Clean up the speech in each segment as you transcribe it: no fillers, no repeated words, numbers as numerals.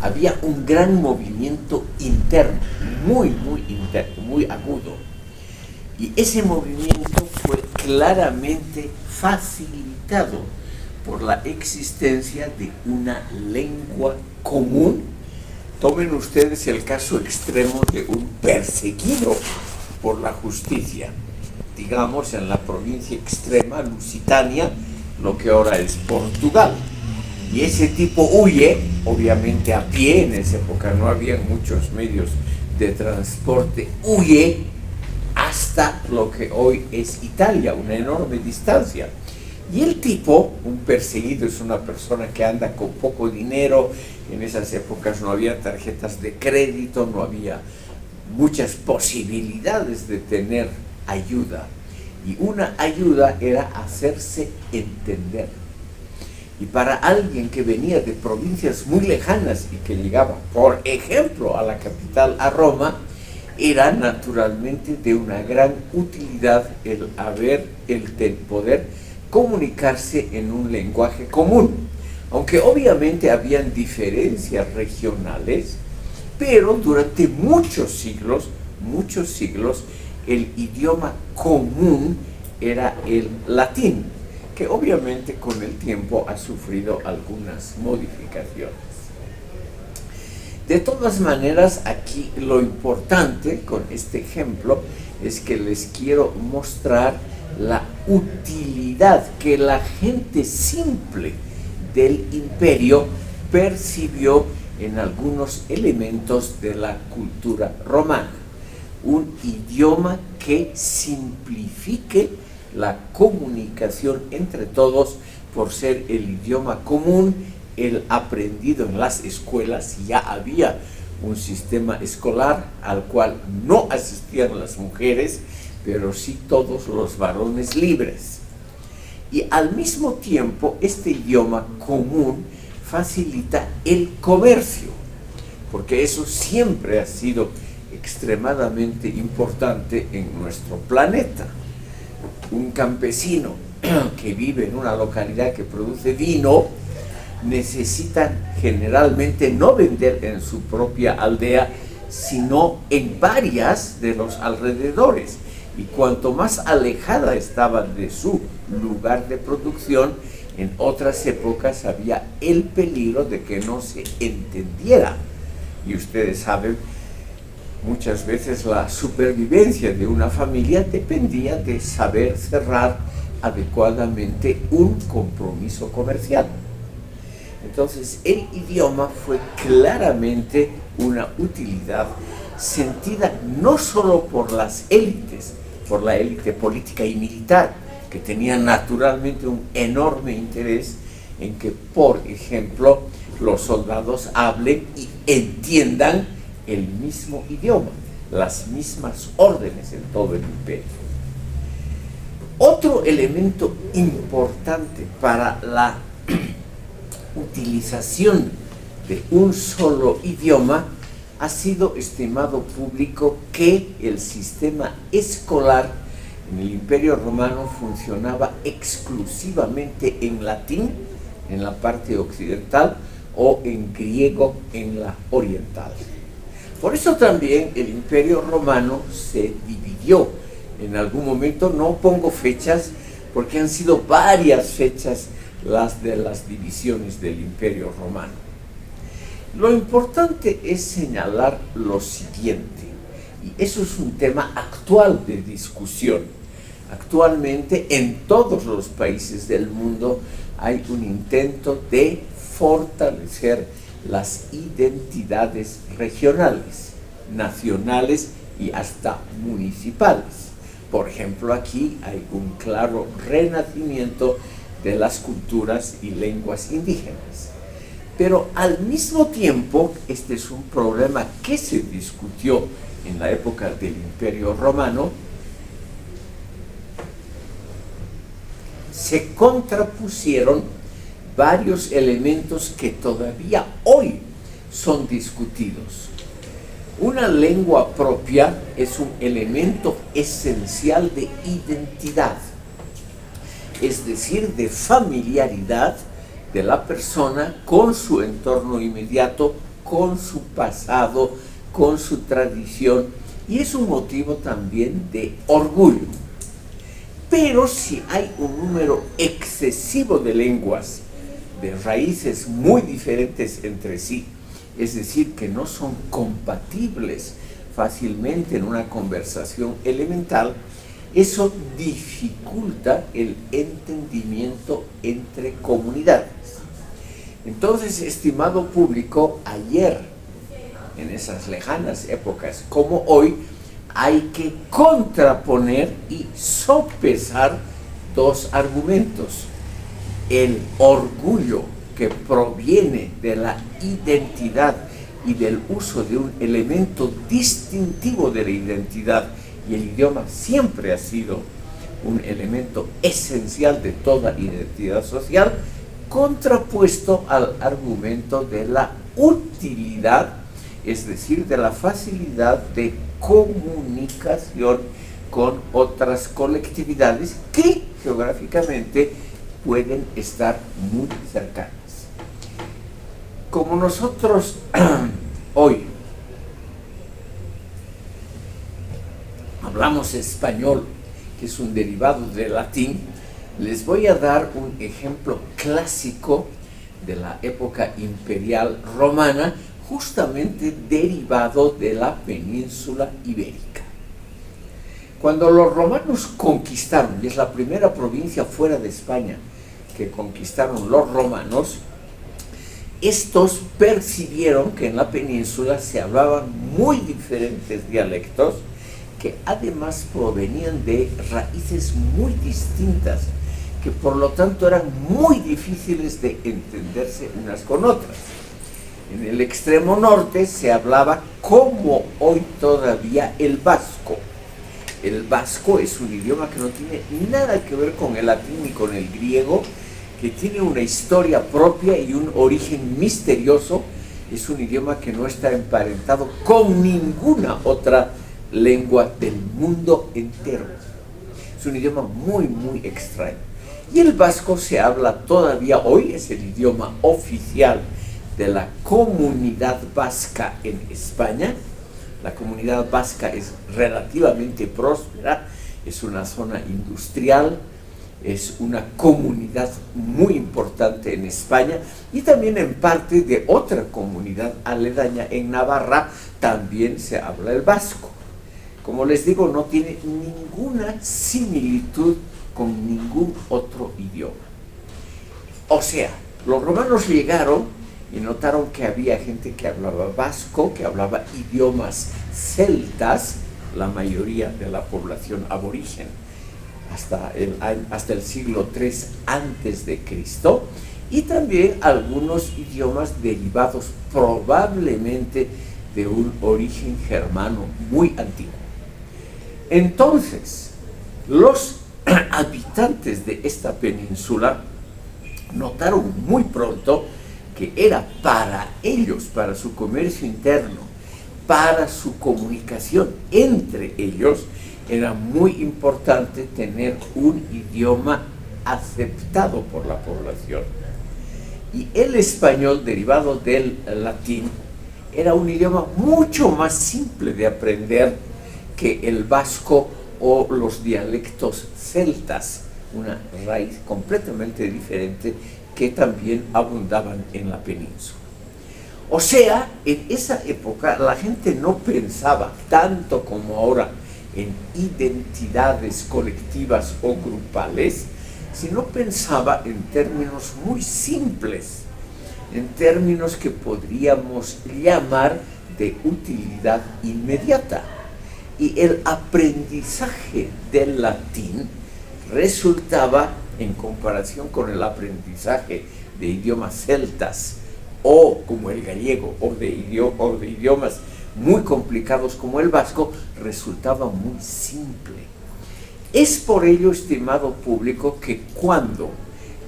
había un gran movimiento interno, muy interno, muy agudo. Y ese movimiento fue claramente facilitado por la existencia de una lengua común. Tomen ustedes el caso extremo de un perseguido por la justicia, digamos en la provincia extrema Lusitania, lo que ahora es Portugal. Y ese tipo huye, obviamente a pie, en esa época no había muchos medios de transporte, huye hasta lo que hoy es Italia, una enorme distancia. Y el tipo, un perseguido, es una persona que anda con poco dinero. En esas épocas no había tarjetas de crédito, no había muchas posibilidades de tener ayuda. Y una ayuda era hacerse entender. Y para alguien que venía de provincias muy lejanas y que llegaba, por ejemplo, a la capital, a Roma, era naturalmente de una gran utilidad el poder comunicarse en un lenguaje común. Aunque obviamente habían diferencias regionales, pero durante muchos siglos, el idioma común era el latín, que obviamente con el tiempo ha sufrido algunas modificaciones. De todas maneras, aquí lo importante con este ejemplo es que les quiero mostrar la utilidad que la gente simple del imperio percibió en algunos elementos de la cultura romana. Un idioma que simplifique la comunicación entre todos por ser el idioma común, el aprendido en las escuelas. Ya había un sistema escolar al cual no asistían las mujeres, pero sí todos los varones libres. Y al mismo tiempo, este idioma común facilita el comercio, porque eso siempre ha sido extremadamente importante en nuestro planeta. Un campesino que vive en una localidad que produce vino necesita generalmente no vender en su propia aldea, sino en varias de los alrededores. Y cuanto más alejada estaba de su lugar de producción, en otras épocas había el peligro de que no se entendiera. Y ustedes saben, muchas veces la supervivencia de una familia dependía de saber cerrar adecuadamente un compromiso comercial. Entonces, el idioma fue claramente una utilidad sentida no solo por las élites, por la élite política y militar, que tenía naturalmente un enorme interés en que, por ejemplo, los soldados hablen y entiendan el mismo idioma, las mismas órdenes en todo el imperio. Otro elemento importante para la utilización de un solo idioma ha sido, estimado público, que el sistema escolar en el Imperio Romano funcionaba exclusivamente en latín, en la parte occidental, o en griego, en la oriental. Por eso también el Imperio Romano se dividió. En algún momento, no pongo fechas, porque han sido varias fechas las de las divisiones del Imperio Romano. Lo importante es señalar lo siguiente, y eso es un tema actual de discusión. Actualmente, en todos los países del mundo hay un intento de fortalecer las identidades regionales, nacionales y hasta municipales. Por ejemplo, aquí hay un claro renacimiento de las culturas y lenguas indígenas. Pero al mismo tiempo, este es un problema que se discutió en la época del Imperio Romano. Se contrapusieron varios elementos que todavía hoy son discutidos. Una lengua propia es un elemento esencial de identidad, es decir, de familiaridad de la persona con su entorno inmediato con su pasado, con su tradición, y es un motivo también de orgullo. Pero si hay un número excesivo de lenguas de raíces muy diferentes entre sí, es decir, que no son compatibles fácilmente en una conversación elemental, eso dificulta el entendimiento entre comunidades. Entonces, estimado público, ayer, en esas lejanas épocas como hoy, hay que contraponer y sopesar dos argumentos. El orgullo que proviene de la identidad y del uso de un elemento distintivo de la identidad, y el idioma siempre ha sido un elemento esencial de toda identidad social, contrapuesto al argumento de la utilidad, es decir, de la facilidad de comunicación con otras colectividades que geográficamente pueden estar muy cercanas. Como nosotros hoy hablamos español, que es un derivado del latín, les voy a dar un ejemplo clásico de la época imperial romana, justamente derivado de la península ibérica. Cuando los romanos conquistaron, y es la primera provincia fuera de España que conquistaron los romanos, estos percibieron que en la península se hablaban muy diferentes dialectos que además provenían de raíces muy distintas, que por lo tanto eran muy difíciles de entenderse unas con otras. En el extremo norte se hablaba, como hoy todavía, el vasco. El vasco es un idioma que no tiene nada que ver con el latín ni con el griego, que tiene una historia propia y un origen misterioso. Es un idioma que no está emparentado con ninguna otra lengua del mundo entero. Es un idioma muy, muy extraño. Y el vasco se habla todavía hoy, es el idioma oficial de la comunidad vasca en España. La comunidad vasca es relativamente próspera, es una zona industrial, es una comunidad muy importante en España y también en parte de otra comunidad aledaña en Navarra también se habla el vasco. Como les digo, no tiene ninguna similitud con ningún otro idioma. O sea, los romanos llegaron y notaron que había gente que hablaba vasco, que hablaba idiomas celtas, la mayoría de la población aborigen, hasta el siglo III antes de Cristo, y también algunos idiomas derivados probablemente de un origen germano muy antiguo. Entonces, los habitantes de esta península notaron muy pronto que era para ellos, para su comercio interno, para su comunicación entre ellos, era muy importante tener un idioma aceptado por la población. Y el español, derivado del latín, era un idioma mucho más simple de aprender que el vasco o los dialectos celtas, una raíz completamente diferente que también abundaban en la península. O sea, en esa época la gente no pensaba tanto como ahora en identidades colectivas o grupales, sino pensaba en términos muy simples, en términos que podríamos llamar de utilidad inmediata. Y el aprendizaje del latín resultaba, en comparación con el aprendizaje de idiomas celtas, o como el gallego, o de idiomas muy complicados como el vasco, resultaba muy simple. Es por ello, estimado público, que cuando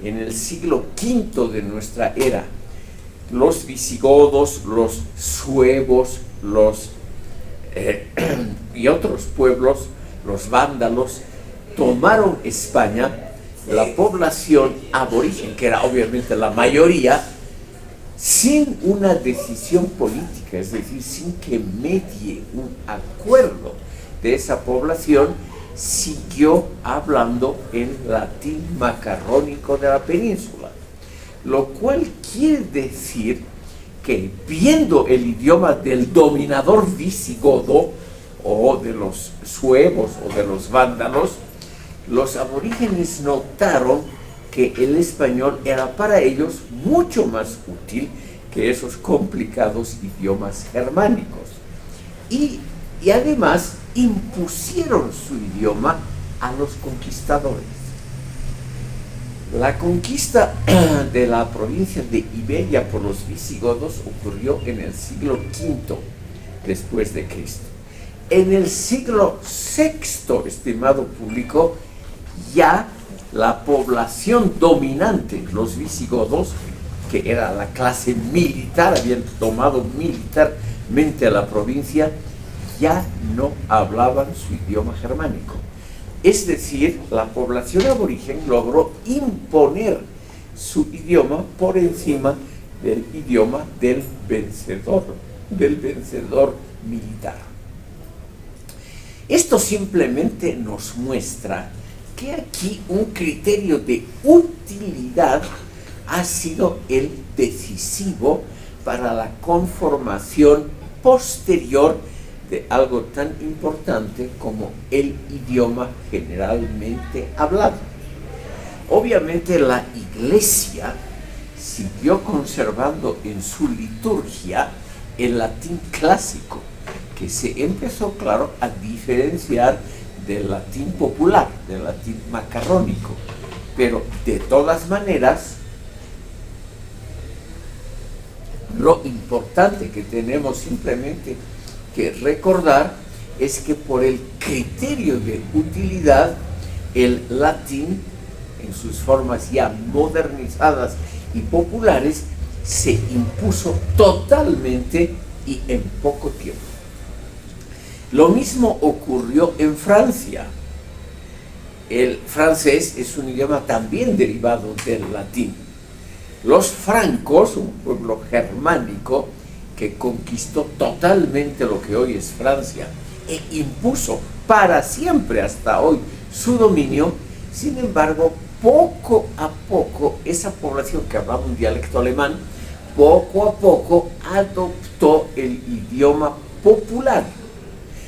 en el siglo V de nuestra era los visigodos, los suevos, y otros pueblos, los vándalos, tomaron España, la población aborigen, que era obviamente la mayoría, sin una decisión política, es decir, sin que medie un acuerdo de esa población, siguió hablando el latín macarrónico de la península, lo cual quiere decir que, viendo el idioma del dominador visigodo, o de los suevos o de los vándalos, los aborígenes notaron que el español era para ellos mucho más útil que esos complicados idiomas germánicos. Y además impusieron su idioma a los conquistadores. La conquista de la provincia de Iberia por los visigodos ocurrió en el siglo V después de Cristo. En el siglo VI, estimado público, ya la población dominante, los visigodos, que era la clase militar, habían tomado militarmente a la provincia, ya no hablaban su idioma germánico. Es decir, la población aborigen logró imponer su idioma por encima del idioma del vencedor militar. Esto simplemente nos muestra que aquí un criterio de utilidad ha sido el decisivo para la conformación posterior de algo tan importante como el idioma generalmente hablado. Obviamente la Iglesia siguió conservando en su liturgia el latín clásico, que se empezó, claro, a diferenciar del latín popular, del latín macarrónico. Pero de todas maneras, lo importante que tenemos simplemente que recordar es que por el criterio de utilidad, el latín, en sus formas ya modernizadas y populares, se impuso totalmente y en poco tiempo. Lo mismo ocurrió en Francia. El francés es un idioma también derivado del latín. Los francos, un pueblo germánico que conquistó totalmente lo que hoy es Francia e impuso para siempre hasta hoy su dominio, sin embargo, poco a poco esa población que hablaba un dialecto alemán, poco a poco adoptó el idioma popular,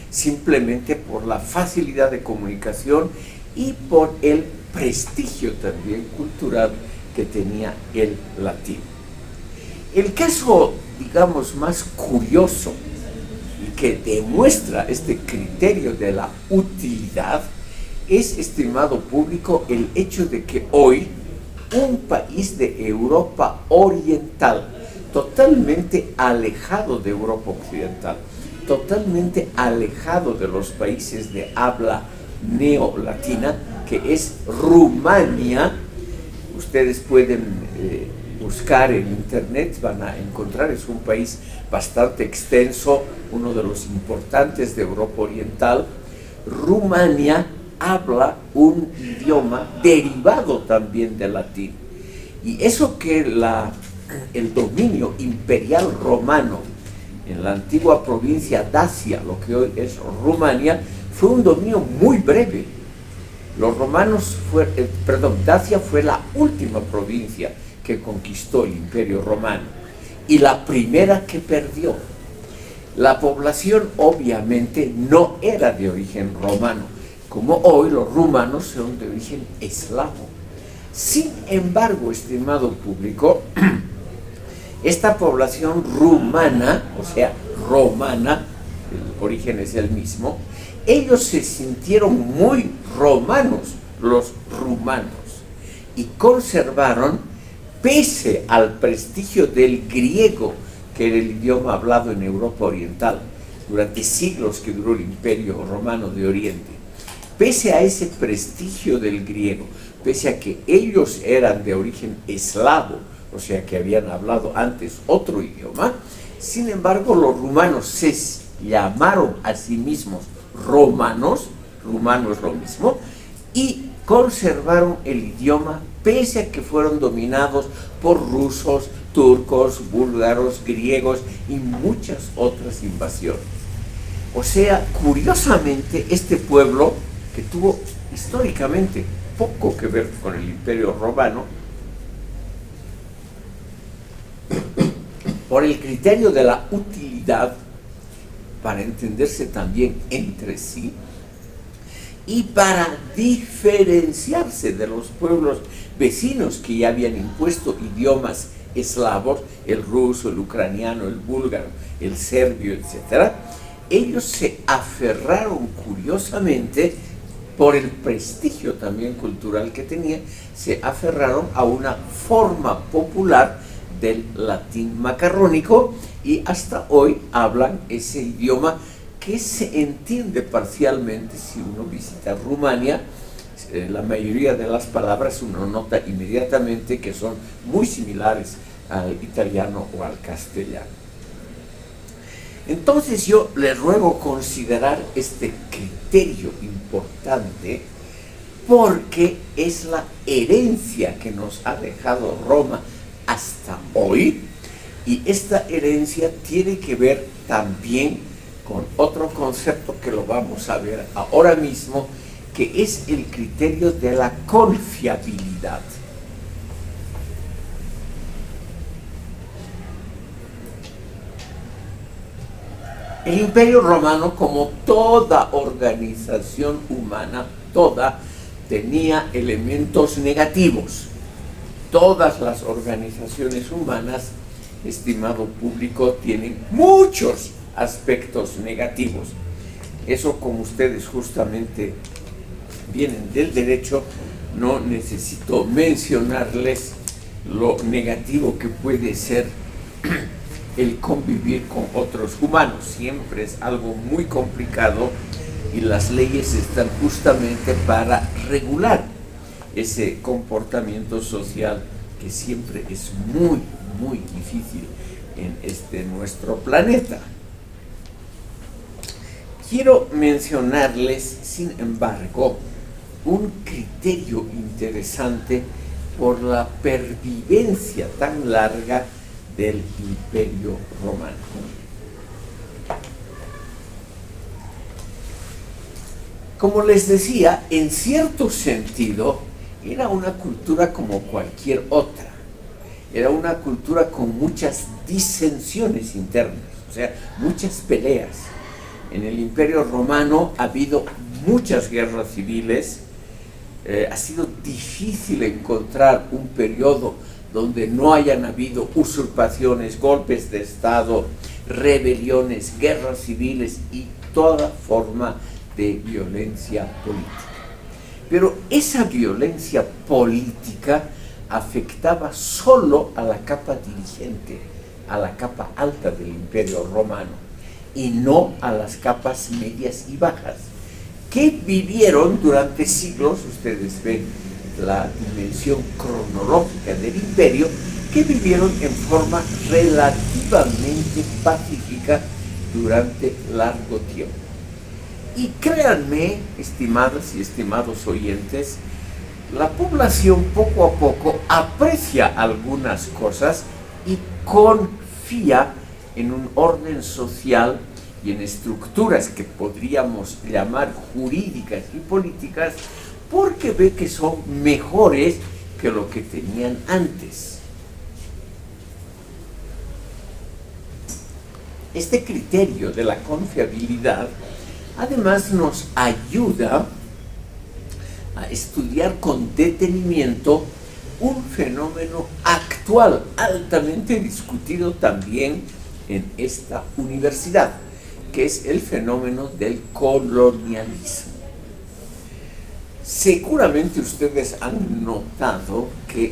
simplemente por la facilidad de comunicación y por el prestigio también cultural que tenía el latín. El caso, digamos, más curioso y que demuestra este criterio de la utilidad es, estimado público, el hecho de que hoy un país de Europa Oriental, totalmente alejado de Europa Occidental, totalmente alejado de los países de habla neolatina, que es Rumania. Ustedes pueden buscar en internet, van a encontrar, es un país bastante extenso, uno de los importantes de Europa Oriental. Rumania habla un idioma derivado también del latín. Y eso que el dominio imperial romano en la antigua provincia Dacia, lo que hoy es Rumania, fue un dominio muy breve. Los romanos Dacia fue la última provincia que conquistó el Imperio Romano y la primera que perdió. La población obviamente no era de origen romano, como hoy los rumanos son de origen eslavo. Sin embargo, estimado público, esta población rumana, o sea, romana, el origen es el mismo, ellos se sintieron muy romanos, los rumanos, y conservaron, pese al prestigio del griego, que era el idioma hablado en Europa Oriental, durante siglos que duró el Imperio Romano de Oriente, pese a ese prestigio del griego, pese a que ellos eran de origen eslavo, o sea que habían hablado antes otro idioma, sin embargo los rumanos se llamaron a sí mismos romanos, rumano es lo mismo, y conservaron el idioma pese a que fueron dominados por rusos, turcos, búlgaros, griegos y muchas otras invasiones. O sea, curiosamente, este pueblo, que tuvo históricamente poco que ver con el Imperio Romano, por el criterio de la utilidad, para entenderse también entre sí, y para diferenciarse de los pueblos vecinos que ya habían impuesto idiomas eslavos, el ruso, el ucraniano, el búlgaro, el serbio, etc., ellos se aferraron curiosamente, por el prestigio también cultural que tenía, se aferraron a una forma popular del latín macarrónico y hasta hoy hablan ese idioma que se entiende parcialmente. Si uno visita Rumania, la mayoría de las palabras uno nota inmediatamente que son muy similares al italiano o al castellano. Entonces yo les ruego considerar este criterio importante, porque es la herencia que nos ha dejado Roma hasta hoy, y esta herencia tiene que ver también con otro concepto que lo vamos a ver ahora mismo, que es el criterio de la confiabilidad. El Imperio Romano, como toda organización humana, tenía elementos negativos. Todas las organizaciones humanas, estimado público, tienen muchos aspectos negativos. Eso, como ustedes justamente vienen del derecho, no necesito mencionarles lo negativo que puede ser el convivir con otros humanos. Siempre es algo muy complicado y las leyes están justamente para regular ese comportamiento social que siempre es muy, muy difícil en nuestro planeta. Quiero mencionarles, sin embargo, un criterio interesante por la pervivencia tan larga del Imperio Romano. Como les decía, en cierto sentido, era una cultura como cualquier otra. Era una cultura con muchas disensiones internas, o sea, muchas peleas. En el Imperio Romano ha habido muchas guerras civiles. Ha sido difícil encontrar un periodo donde no hayan habido usurpaciones, golpes de Estado, rebeliones, guerras civiles y toda forma de violencia política. Pero esa violencia política afectaba solo a la capa dirigente, a la capa alta del Imperio Romano, y no a las capas medias y bajas, que vivieron durante siglos. Ustedes ven la dimensión cronológica del imperio, que vivieron en forma relativamente pacífica durante largo tiempo. Y créanme, estimadas y estimados oyentes, la población poco a poco aprecia algunas cosas y confía en un orden social y en estructuras que podríamos llamar jurídicas y políticas, porque ve que son mejores que lo que tenían antes. Este criterio de la confiabilidad además nos ayuda a estudiar con detenimiento un fenómeno actual, altamente discutido también en esta universidad, que es el fenómeno del colonialismo. Seguramente ustedes han notado que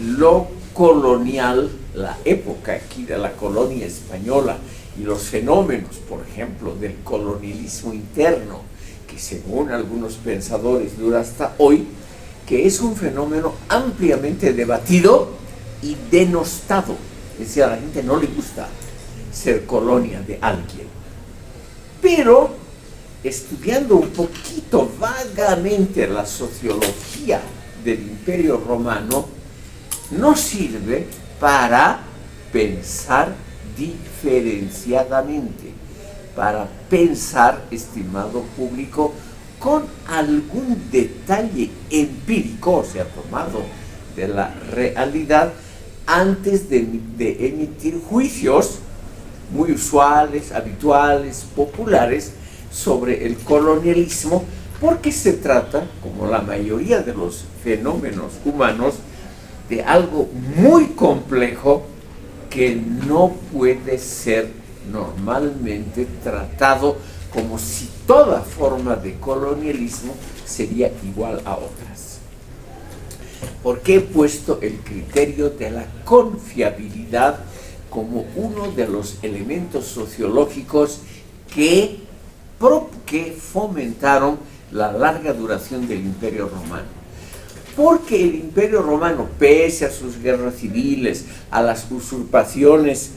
lo colonial, la época aquí de la colonia española y los fenómenos, por ejemplo, del colonialismo interno, que según algunos pensadores dura hasta hoy, que es un fenómeno ampliamente debatido y denostado. Es decir, a la gente no le gusta ser colonia de alguien. Pero estudiando un poquito vagamente la sociología del Imperio Romano, nos sirve para pensar diferenciadamente, para pensar, estimado público, con algún detalle empírico, o sea, tomado de la realidad, antes de emitir juicios muy usuales, habituales, populares sobre el colonialismo, porque se trata, como la mayoría de los fenómenos humanos, de algo muy complejo que no puede ser normalmente tratado como si toda forma de colonialismo sería igual a otras. ¿Por qué he puesto el criterio de la confiabilidad como uno de los elementos sociológicos que fomentaron la larga duración del Imperio Romano? Porque el Imperio Romano, pese a sus guerras civiles, a las usurpaciones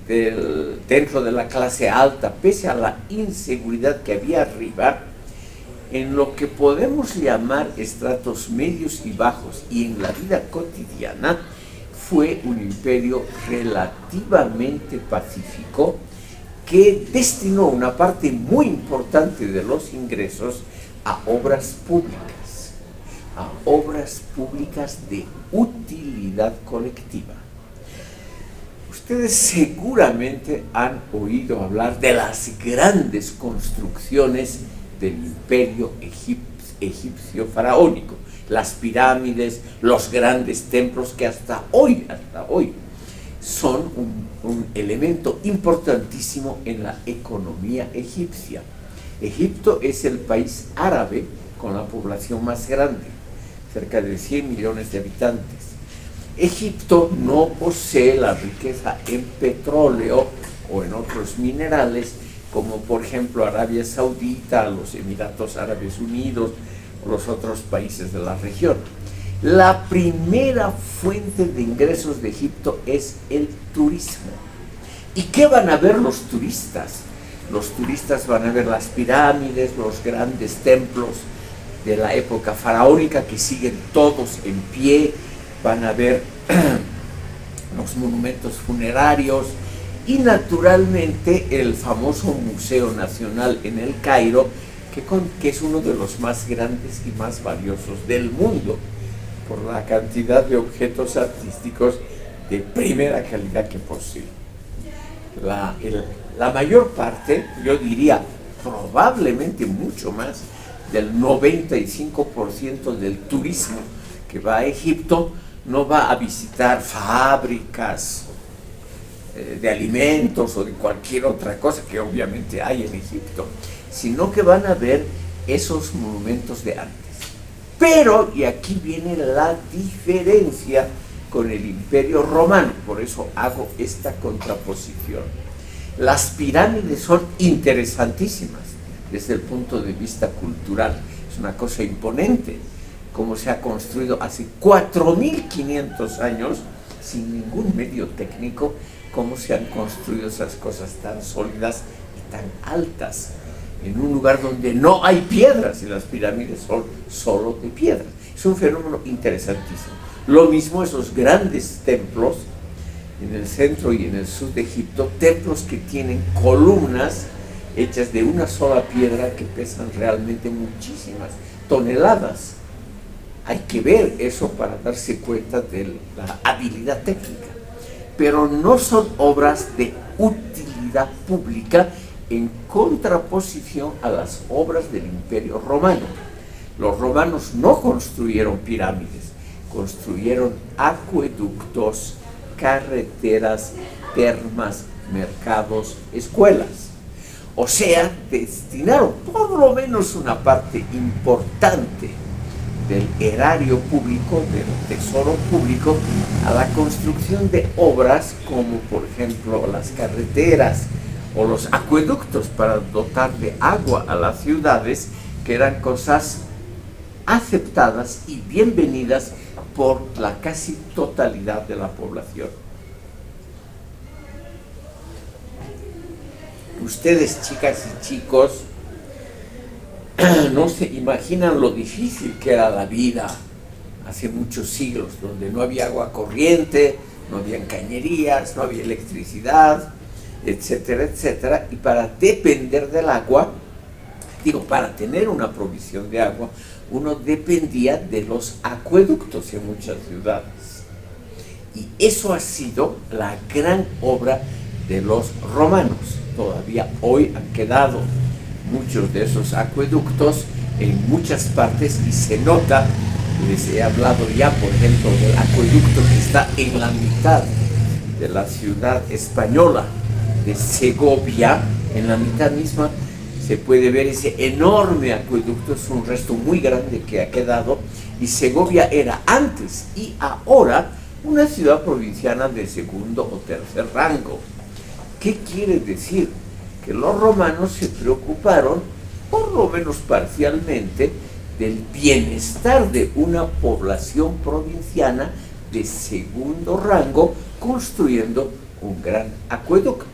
dentro de la clase alta, pese a la inseguridad que había arriba, en lo que podemos llamar estratos medios y bajos y en la vida cotidiana, fue un imperio relativamente pacífico que destinó una parte muy importante de los ingresos a obras públicas de utilidad colectiva. Ustedes seguramente han oído hablar de las grandes construcciones del imperio egipcio faraónico, las pirámides, los grandes templos que hasta hoy son un elemento importantísimo en la economía egipcia. Egipto es el país árabe con la población más grande, cerca de 100 millones de habitantes. Egipto no posee la riqueza en petróleo o en otros minerales, como por ejemplo Arabia Saudita, los Emiratos Árabes Unidos o los otros países de la región. La primera fuente de ingresos de Egipto es el turismo. ¿Y qué van a ver los turistas? Los turistas van a ver las pirámides, los grandes templos de la época faraónica que siguen todos en pie, van a ver los monumentos funerarios y naturalmente el famoso Museo Nacional en el Cairo, que es uno de los más grandes y más valiosos del mundo por la cantidad de objetos artísticos de primera calidad que posee. La mayor parte, yo diría probablemente mucho más, del 95% del turismo que va a Egipto no va a visitar fábricas de alimentos o de cualquier otra cosa que obviamente hay en Egipto, sino que van a ver esos monumentos de antes. Pero, y aquí viene la diferencia con el Imperio Romano, por eso hago esta contraposición. Las pirámides son interesantísimas desde el punto de vista cultural, es una cosa imponente, como se ha construido hace 4.500 años, sin ningún medio técnico, cómo se han construido esas cosas tan sólidas y tan altas, en un lugar donde no hay piedras, y las pirámides son solo de piedra. Es un fenómeno interesantísimo. Lo mismo esos grandes templos, en el centro y en el sur de Egipto, templos que tienen columnas hechas de una sola piedra que pesan realmente muchísimas toneladas. Hay que ver eso para darse cuenta de la habilidad técnica. Pero no son obras de utilidad pública en contraposición a las obras del Imperio Romano. Los romanos no construyeron pirámides, construyeron acueductos, carreteras, termas, mercados, escuelas. O sea, destinaron por lo menos una parte importante del erario público, del tesoro público, a la construcción de obras como por ejemplo las carreteras o los acueductos para dotar de agua a las ciudades, que eran cosas aceptadas y bienvenidas por la casi totalidad de la población. Ustedes, chicas y chicos, no se imaginan lo difícil que era la vida hace muchos siglos, donde no había agua corriente, no había cañerías, no había electricidad, etcétera, etcétera, y para depender del agua, para tener una provisión de agua, uno dependía de los acueductos en muchas ciudades. Y eso ha sido la gran obra de los romanos. Todavía hoy han quedado muchos de esos acueductos en muchas partes y se nota. Les he hablado ya, por ejemplo, del acueducto que está en la mitad de la ciudad española de Segovia. En la mitad misma se puede ver ese enorme acueducto, es un resto muy grande que ha quedado, y Segovia era antes y ahora una ciudad provinciana de segundo o tercer rango. ¿Qué quiere decir? Que los romanos se preocuparon, por lo menos parcialmente, del bienestar de una población provinciana de segundo rango, construyendo un gran acueducto.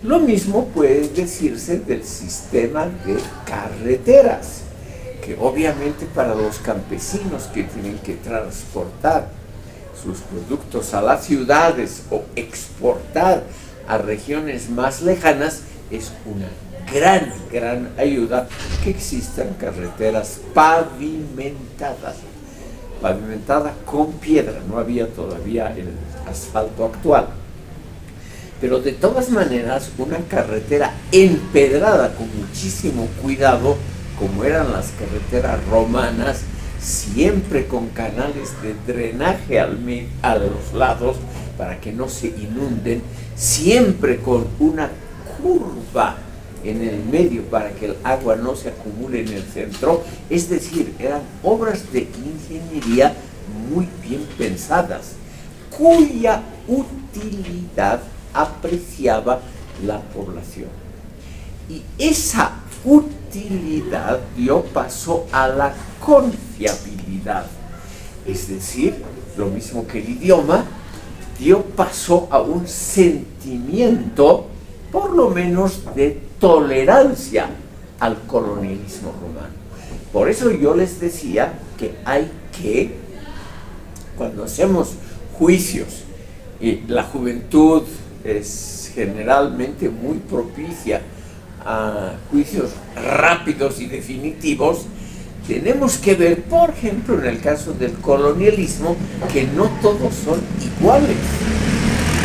Lo mismo puede decirse del sistema de carreteras, que obviamente para los campesinos que tienen que transportar sus productos a las ciudades o exportar a regiones más lejanas, es una gran ayuda que existan carreteras pavimentadas con piedra. No había todavía el asfalto actual, pero de todas maneras una carretera empedrada con muchísimo cuidado, como eran las carreteras romanas, siempre con canales de drenaje a los lados para que no se inunden, siempre con una curva en el medio para que el agua no se acumule en el centro. Es decir, eran obras de ingeniería muy bien pensadas, cuya utilidad apreciaba la población. Y esa utilidad dio paso a la confiabilidad, es decir, lo mismo que el idioma, dio paso a un sentimiento, por lo menos, de tolerancia al colonialismo romano. Por eso yo les decía que hay que, cuando hacemos juicios, y la juventud es generalmente muy propicia a juicios rápidos y definitivos, tenemos que ver, por ejemplo, en el caso del colonialismo, que no todos son iguales,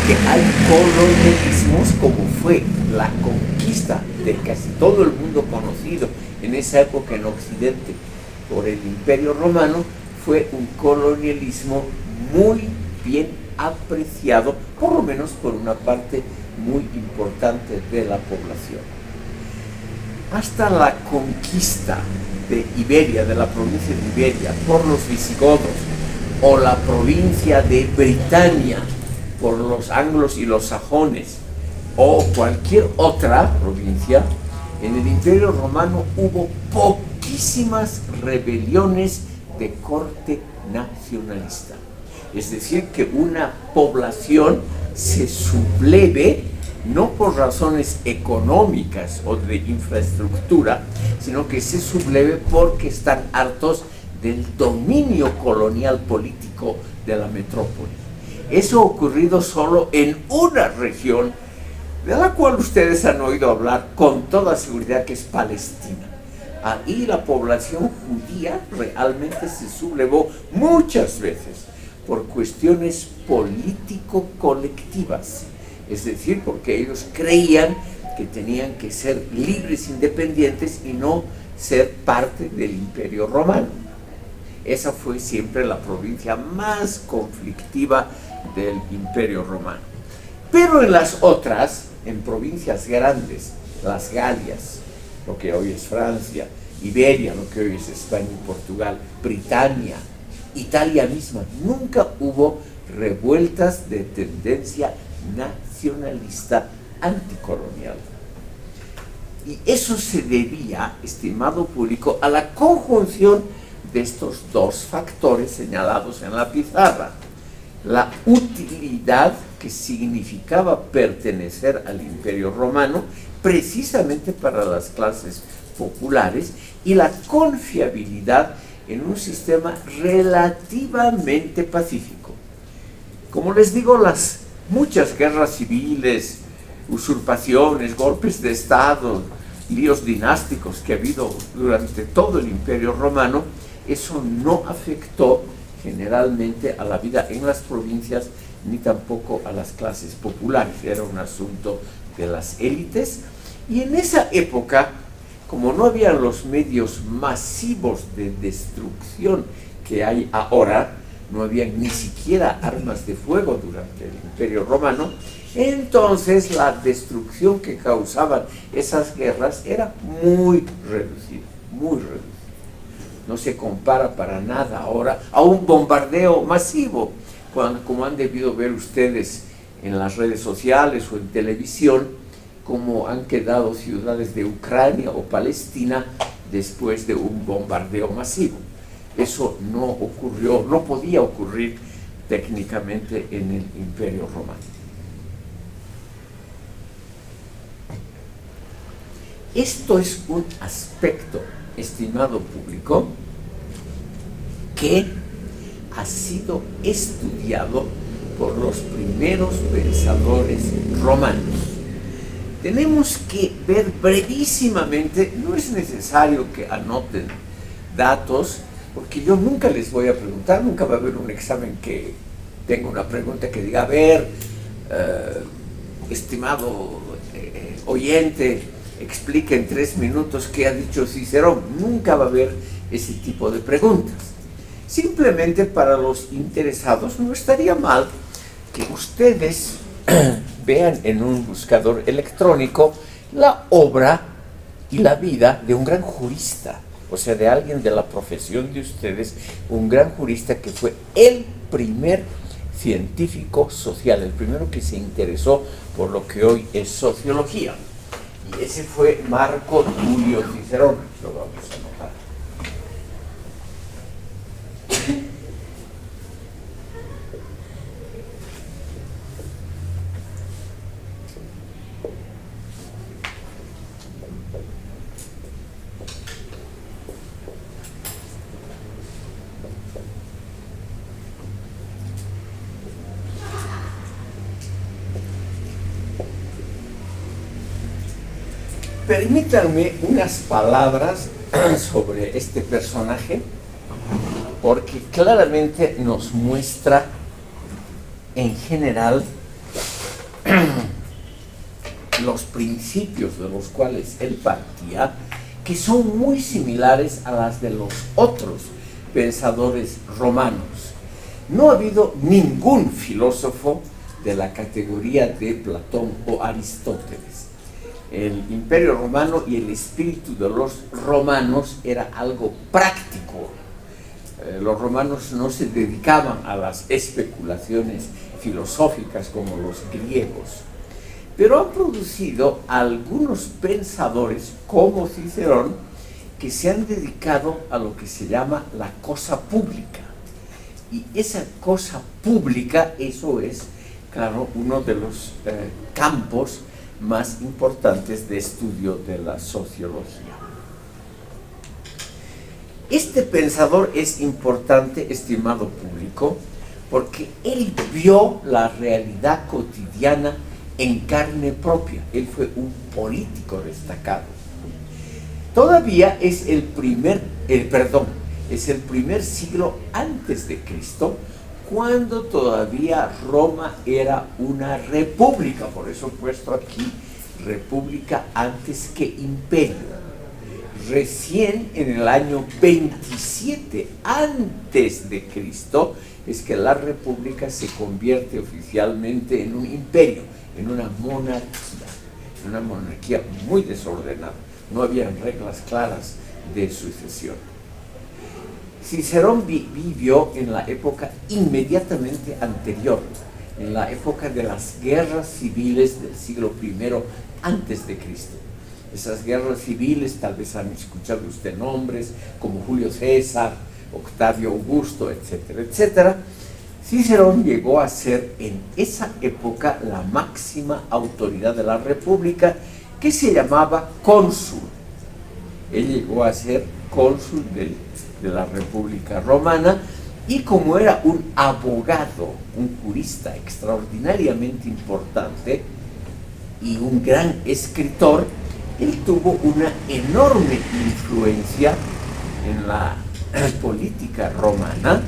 que hay colonialismos como fue la conquista de casi todo el mundo conocido en esa época en Occidente por el Imperio Romano. Fue un colonialismo muy bien apreciado, por lo menos por una parte muy importante de la población. Hasta la conquista de Iberia, de la provincia de Iberia, por los visigodos, o la provincia de Britania por los anglos y los sajones, o cualquier otra provincia, en el Imperio Romano hubo poquísimas rebeliones de corte nacionalista. Es decir, que una población se subleve no por razones económicas o de infraestructura, sino que se subleve porque están hartos del dominio colonial político de la metrópoli. Eso ha ocurrido solo en una región de la cual ustedes han oído hablar con toda seguridad, que es Palestina. Ahí la población judía realmente se sublevó muchas veces por cuestiones político-colectivas, es decir, porque ellos creían que tenían que ser libres, independientes y no ser parte del Imperio Romano. Esa fue siempre la provincia más conflictiva del Imperio Romano. Pero en las otras, en provincias grandes, las Galias, lo que hoy es Francia, Iberia, lo que hoy es España y Portugal, Britania, Italia misma, nunca hubo revueltas de tendencia nacionalista anticolonial. Y eso se debía, estimado público, a la conjunción de estos dos factores señalados en la pizarra: la utilidad que significaba pertenecer al Imperio Romano, precisamente para las clases populares, y la confiabilidad en un sistema relativamente pacífico. Como les digo, las muchas guerras civiles, usurpaciones, golpes de Estado, líos dinásticos que ha habido durante todo el Imperio Romano, eso no afectó generalmente a la vida en las provincias ni tampoco a las clases populares. Era un asunto de las élites, y en esa época, como no había los medios masivos de destrucción que hay ahora, no había ni siquiera armas de fuego durante el Imperio Romano, entonces la destrucción que causaban esas guerras era muy reducida, muy reducida. No se compara para nada ahora a un bombardeo masivo, como han debido ver ustedes en las redes sociales o en televisión, como han quedado ciudades de Ucrania o Palestina después de un bombardeo masivo. Eso no ocurrió, no podía ocurrir técnicamente en el Imperio Romano. Esto es un aspecto, estimado público, que ha sido estudiado por los primeros pensadores romanos. Tenemos que ver brevísimamente, no es necesario que anoten datos, porque yo nunca les voy a preguntar, nunca va a haber un examen que tenga una pregunta que diga, a ver, estimado oyente, explique en 3 minutos qué ha dicho Cicerón. Nunca va a haber ese tipo de preguntas. Simplemente para los interesados no estaría mal que ustedes vean en un buscador electrónico la obra y la vida de un gran jurista, o sea, de alguien de la profesión de ustedes, un gran jurista que fue el primer científico social, el primero que se interesó por lo que hoy es sociología. Y ese fue Marco Tulio Cicerón. Lo vamos a anotar. Permítanme unas palabras sobre este personaje, porque claramente nos muestra en general los principios de los cuales él partía, que son muy similares a las de los otros pensadores romanos. No ha habido ningún filósofo de la categoría de Platón o Aristóteles. El Imperio Romano y el espíritu de los romanos era algo práctico. Los romanos no se dedicaban a las especulaciones filosóficas como los griegos, pero han producido algunos pensadores como Cicerón que se han dedicado a lo que se llama la cosa pública. Y esa cosa pública, eso es, claro, uno de los campos más importantes de estudio de la sociología. Este pensador es importante, estimado público, porque él vio la realidad cotidiana en carne propia. Él fue un político destacado. Todavía es el primer siglo antes de Cristo, cuando todavía Roma era una república. Por eso he puesto aquí república antes que imperio. Recién en el año 27 antes de Cristo es que la república se convierte oficialmente en un imperio, en una monarquía muy desordenada. No había reglas claras de sucesión. Cicerón vivió en la época inmediatamente anterior, en la época de las guerras civiles del siglo I antes de Cristo. Esas guerras civiles, tal vez han escuchado usted nombres como Julio César, Octavio Augusto, etcétera, etcétera. Cicerón llegó a ser en esa época la máxima autoridad de la república, que se llamaba cónsul. Él llegó a ser cónsul de la República Romana, Y como era un abogado, un jurista extraordinariamente importante y un gran escritor, él tuvo una enorme influencia en la política romana,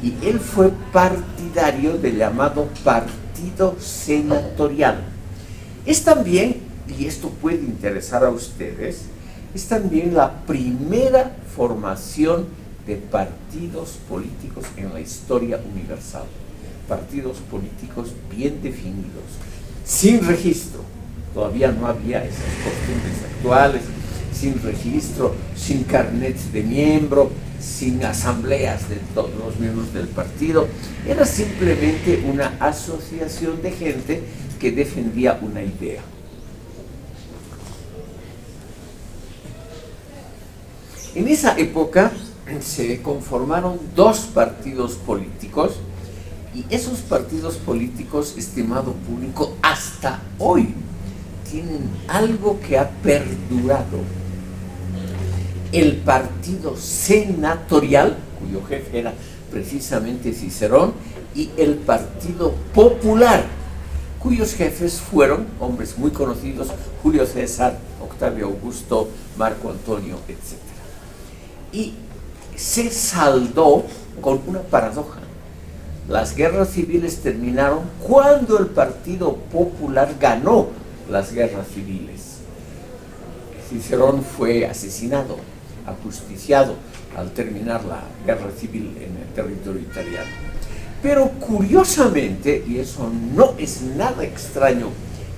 y él fue partidario del llamado partido senatorial. Es también, y esto puede interesar a ustedes, es también la primera formación de partidos políticos en la historia universal. Partidos políticos bien definidos, sin registro. Todavía no había esas costumbres actuales, sin registro, sin carnets de miembro, sin asambleas de todos los miembros del partido. Era simplemente una asociación de gente que defendía una idea. En esa época se conformaron dos partidos políticos, y esos partidos políticos, estimado público, hasta hoy tienen algo que ha perdurado. El partido senatorial, cuyo jefe era precisamente Cicerón, y el partido popular, cuyos jefes fueron hombres muy conocidos: Julio César, Octavio Augusto, Marco Antonio, etc. Y se saldó con una paradoja. Las guerras civiles terminaron cuando el Partido Popular ganó las guerras civiles. Cicerón fue asesinado, ajusticiado al terminar la guerra civil en el territorio italiano. Pero curiosamente, y eso no es nada extraño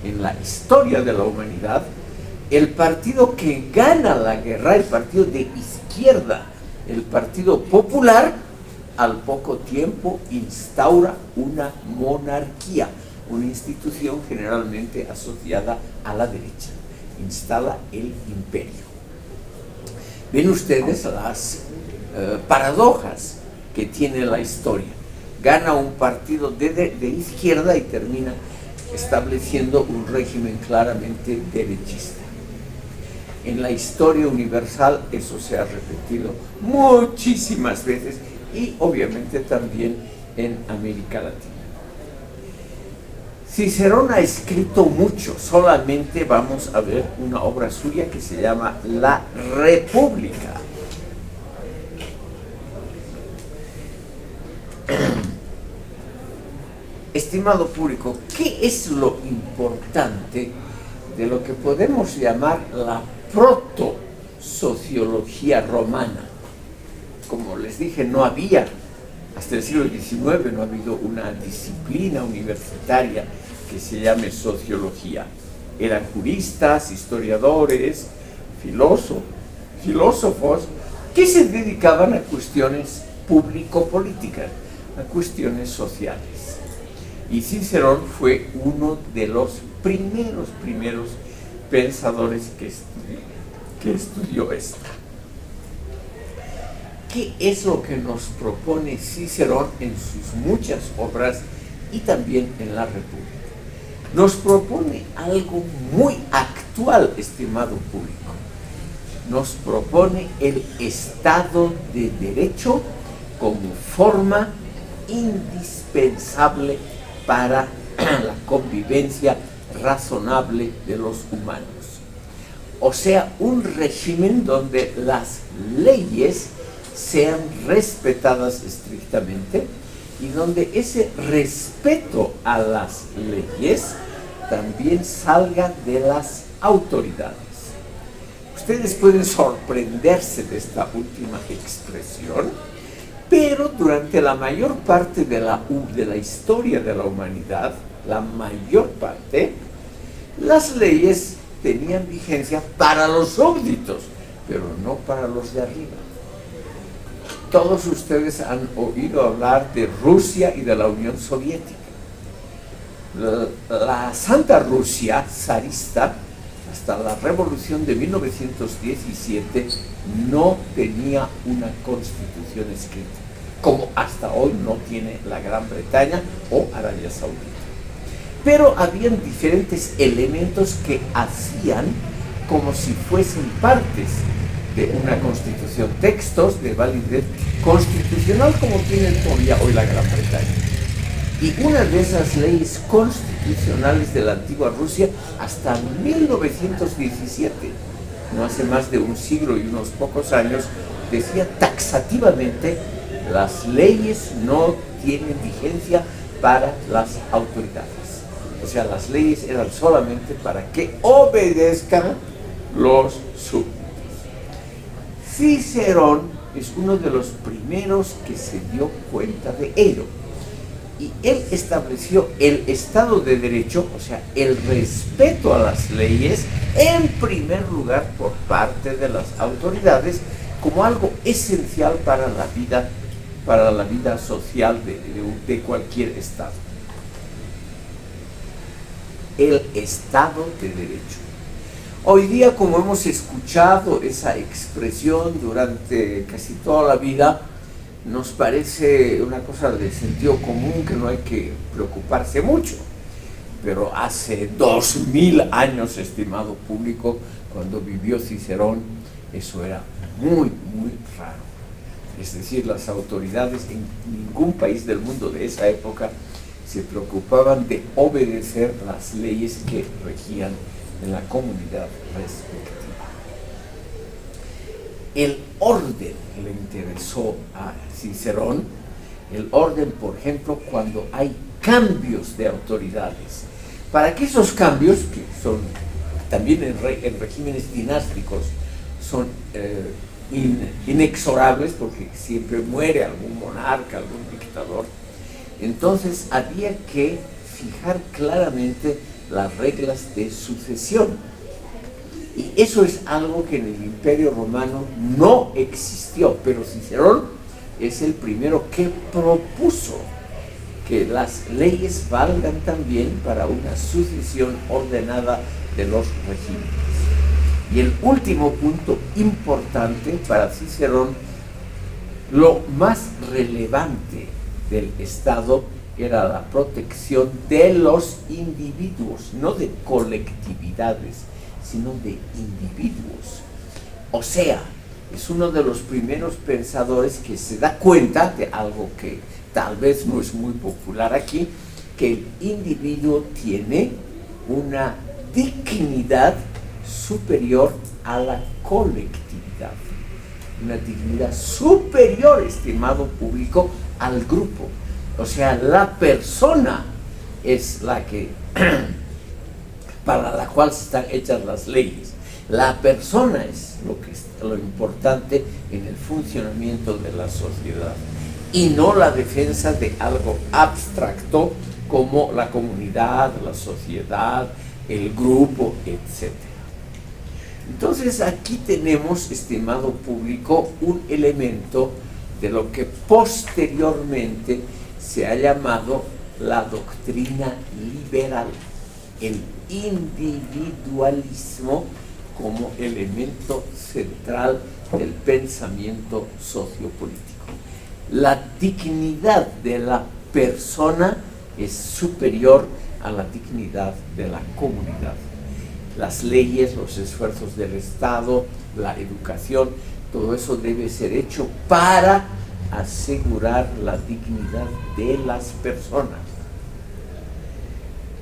en la historia de la humanidad, el partido que gana la guerra, el partido de izquierda, el Partido Popular, al poco tiempo instaura una monarquía, una institución generalmente asociada a la derecha. Instala el imperio. Ven ustedes las paradojas que tiene la historia. Gana un partido de izquierda y termina estableciendo un régimen claramente derechista. En la historia universal eso se ha repetido muchísimas veces, y obviamente también en América Latina. Cicerón ha escrito mucho. Solamente vamos a ver una obra suya que se llama La República. Estimado público, ¿qué es lo importante de lo que podemos llamar la proto-sociología romana? Como les dije, no había, hasta el siglo XIX, no ha habido una disciplina universitaria que se llame sociología. Eran juristas, historiadores, filósofos que se dedicaban a cuestiones público-políticas, a cuestiones sociales. Y Cicerón fue uno de los primeros pensadores que estudió esta. ¿Qué es lo que nos propone Cicerón en sus muchas obras y también en la República? Nos propone algo muy actual, estimado público. Nos propone el Estado de Derecho como forma indispensable para la convivencia razonable de los humanos. O sea, un régimen donde las leyes sean respetadas estrictamente y donde ese respeto a las leyes también salga de las autoridades. Ustedes pueden sorprenderse de esta última expresión, pero durante la mayor parte de la historia de la humanidad, la mayor parte, las leyes tenían vigencia para los súbditos, pero no para los de arriba. Todos ustedes han oído hablar de Rusia y de la Unión Soviética. La Santa Rusia zarista, hasta la Revolución de 1917, no tenía una constitución escrita, como hasta hoy no tiene la Gran Bretaña o Arabia Saudita. Pero habían diferentes elementos que hacían como si fuesen partes de una constitución, textos de validez constitucional como tiene todavía hoy la Gran Bretaña. Y una de esas leyes constitucionales de la antigua Rusia hasta 1917, no hace más de un siglo y unos pocos años, decía taxativamente: las leyes no tienen vigencia para las autoridades. O sea, las leyes eran solamente para que obedezcan los súbditos. Cicerón es uno de los primeros que se dio cuenta de ello. Y él estableció el Estado de Derecho, o sea, el respeto a las leyes, en primer lugar por parte de las autoridades, como algo esencial para la vida social de cualquier Estado. El Estado de Derecho. Hoy día, como hemos escuchado esa expresión durante casi toda la vida, nos parece una cosa de sentido común que no hay que preocuparse mucho. Pero hace 2000 años, estimado público, cuando vivió Cicerón, eso era muy, muy raro. Es decir, las autoridades en ningún país del mundo de esa época se preocupaban de obedecer las leyes que regían en la comunidad respectiva. El orden le interesó a Cicerón, el orden, por ejemplo, cuando hay cambios de autoridades. Para que esos cambios, que son también en regímenes dinásticos, son inexorables, porque siempre muere algún monarca, algún dictador, entonces había que fijar claramente las reglas de sucesión. Y eso es algo que en el Imperio Romano no existió, pero Cicerón es el primero que propuso que las leyes valgan también para una sucesión ordenada de los regímenes. Y el último punto importante para Cicerón, lo más relevante del Estado era la protección de los individuos, no de colectividades, sino de individuos. O sea, es uno de los primeros pensadores que se da cuenta de algo que tal vez no es muy popular aquí, que el individuo tiene una dignidad superior a la colectividad, una dignidad superior, estimado público, al grupo. O sea, la persona es la que para la cual están hechas las leyes. La persona es lo importante en el funcionamiento de la sociedad, y no la defensa de algo abstracto como la comunidad, la sociedad, el grupo, etc. Entonces aquí tenemos, estimado público, un elemento de lo que posteriormente se ha llamado la doctrina liberal, el individualismo como elemento central del pensamiento sociopolítico. La dignidad de la persona es superior a la dignidad de la comunidad. Las leyes, los esfuerzos del Estado, la educación, todo eso debe ser hecho para asegurar la dignidad de las personas.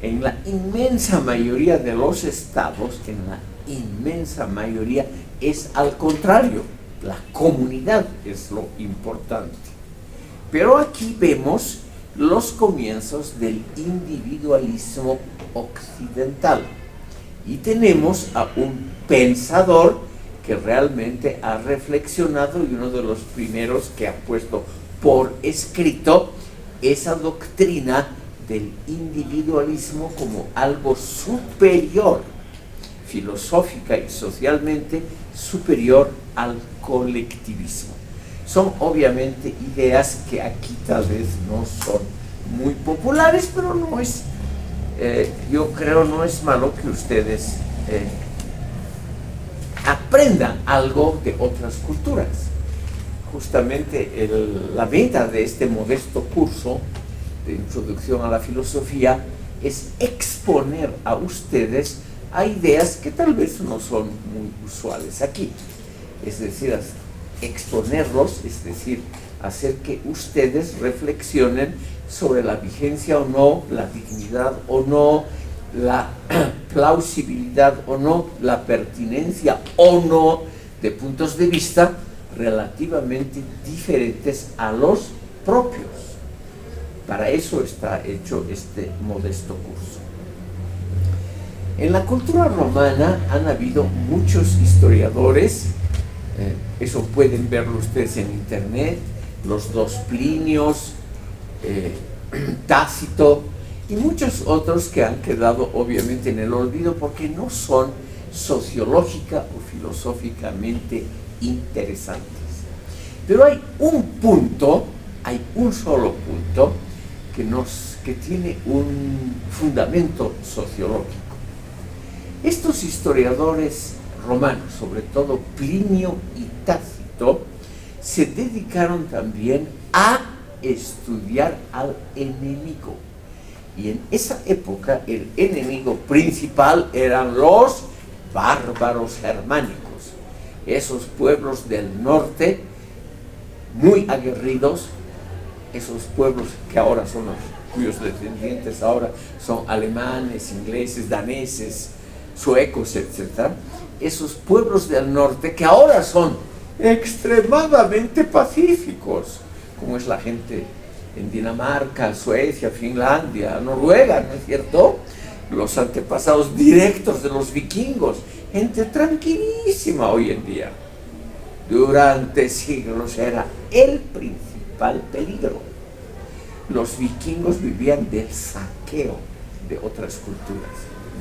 En la inmensa mayoría de los estados, en la inmensa mayoría, es al contrario. La comunidad es lo importante. Pero aquí vemos los comienzos del individualismo occidental. Y tenemos a un pensador que realmente ha reflexionado, y uno de los primeros que ha puesto por escrito esa doctrina del individualismo como algo superior, filosófica y socialmente superior al colectivismo. Son obviamente ideas que aquí tal vez no son muy populares, pero no es, yo creo, no es malo que ustedes aprendan algo de otras culturas. Justamente la meta de este modesto curso de introducción a la filosofía es exponer a ustedes a ideas que tal vez no son muy usuales aquí. es decir, exponerlos, es decir, hacer que ustedes reflexionen sobre la vigencia o no, la dignidad o no, la plausibilidad o no, la pertinencia o no de puntos de vista relativamente diferentes a los propios. Para eso está hecho este modesto curso. En la cultura romana han habido muchos historiadores, eso pueden verlo ustedes en internet, los dos Plinios, Tácito y muchos otros que han quedado obviamente en el olvido porque no son sociológica o filosóficamente interesantes. Pero hay un punto, hay un solo punto que tiene un fundamento sociológico. Estos historiadores romanos, sobre todo Plinio y Tácito, se dedicaron también a estudiar al enemigo. Y en esa época el enemigo principal eran los bárbaros germánicos, esos pueblos del norte muy aguerridos, esos pueblos que ahora son cuyos descendientes ahora son alemanes, ingleses, daneses, suecos, etc. Esos pueblos del norte que ahora son extremadamente pacíficos, como es la gente en Dinamarca, Suecia, Finlandia, Noruega, ¿no es cierto? Los antepasados directos de los vikingos, gente tranquilísima hoy en día. Durante siglos era el principal peligro. Los vikingos vivían del saqueo de otras culturas.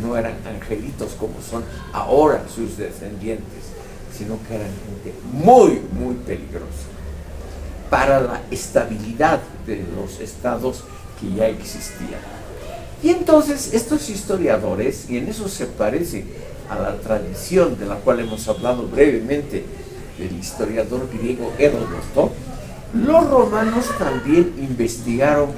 No eran angelitos como son ahora sus descendientes, sino que eran gente muy, muy peligrosa para la estabilidad de los estados que ya existían. Y entonces estos historiadores, y en eso se parece a la tradición de la cual hemos hablado brevemente del historiador griego Heródoto, los romanos también investigaron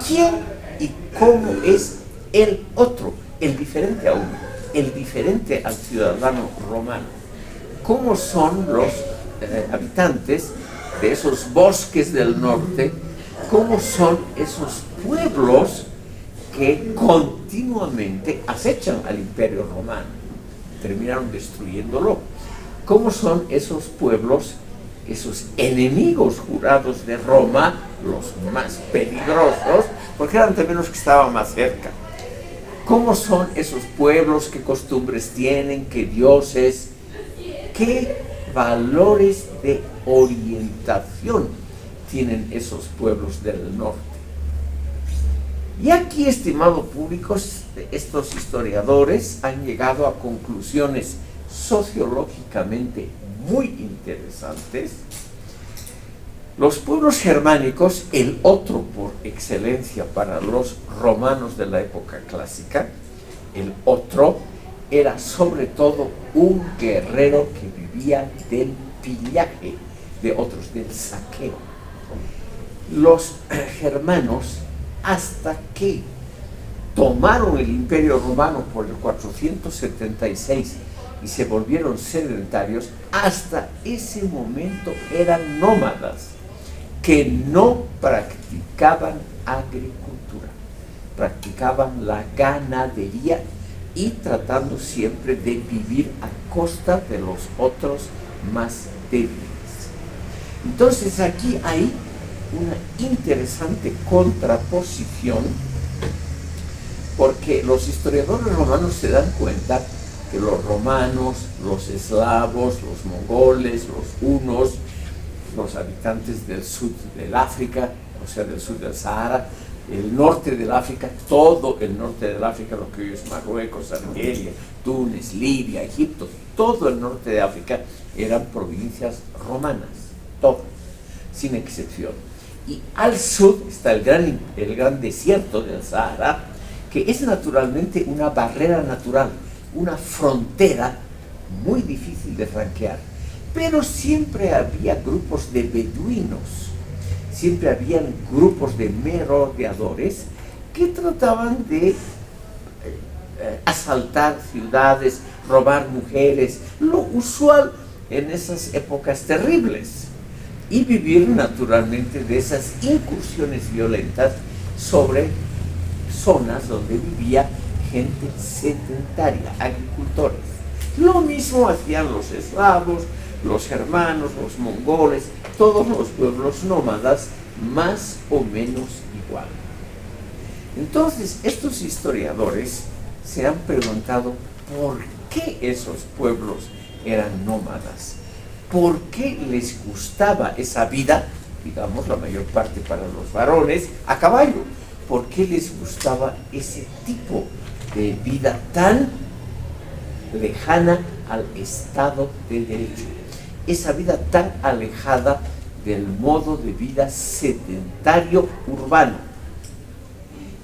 quién y cómo es el otro, el diferente a uno, el diferente al ciudadano romano. ¿Cómo son los habitantes de esos bosques del norte? ¿Cómo son esos pueblos que continuamente acechan al Imperio Romano? Terminaron destruyéndolo. ¿Cómo son esos pueblos, esos enemigos jurados de Roma, los más peligrosos, porque eran también los que estaban más cerca? ¿Cómo son esos pueblos? ¿Qué costumbres tienen? ¿Qué dioses? ¿Qué valores de orientación tienen esos pueblos del norte? Y aquí, estimado público, estos historiadores han llegado a conclusiones sociológicamente muy interesantes. Los pueblos germánicos, el otro por excelencia para los romanos de la época clásica, el otro era sobre todo un guerrero que vivía del pillaje de otros, del saqueo. Los germanos, hasta que tomaron el Imperio Romano por el 476 y se volvieron sedentarios, hasta ese momento eran nómadas que no practicaban agricultura, practicaban la ganadería y tratando siempre de vivir a costa de los otros más débiles. Entonces aquí hay una interesante contraposición, porque los historiadores romanos se dan cuenta que los romanos, los eslavos, los mongoles, los hunos, los habitantes del sur del África, o sea, del sur del Sahara, el norte del África, todo el norte del África, lo que hoy es Marruecos, Argelia, Túnez, Libia, Egipto, todo el norte de África eran provincias romanas, todas, sin excepción. Y al sur está el gran desierto del Sahara, que es naturalmente una barrera natural, una frontera muy difícil de franquear. Pero siempre había grupos de beduinos, siempre habían grupos de merodeadores que trataban de asaltar ciudades, robar mujeres, lo usual en esas épocas terribles y vivir naturalmente de esas incursiones violentas sobre zonas donde vivía gente sedentaria, agricultores. Lo mismo hacían los eslavos, los germanos, los mongoles, todos los pueblos nómadas, más o menos igual. Entonces, estos historiadores se han preguntado por qué esos pueblos eran nómadas, por qué les gustaba esa vida, digamos la mayor parte para los varones, a caballo, por qué les gustaba ese tipo de vida tan lejana al Estado de Derecho, esa vida tan alejada del modo de vida sedentario urbano.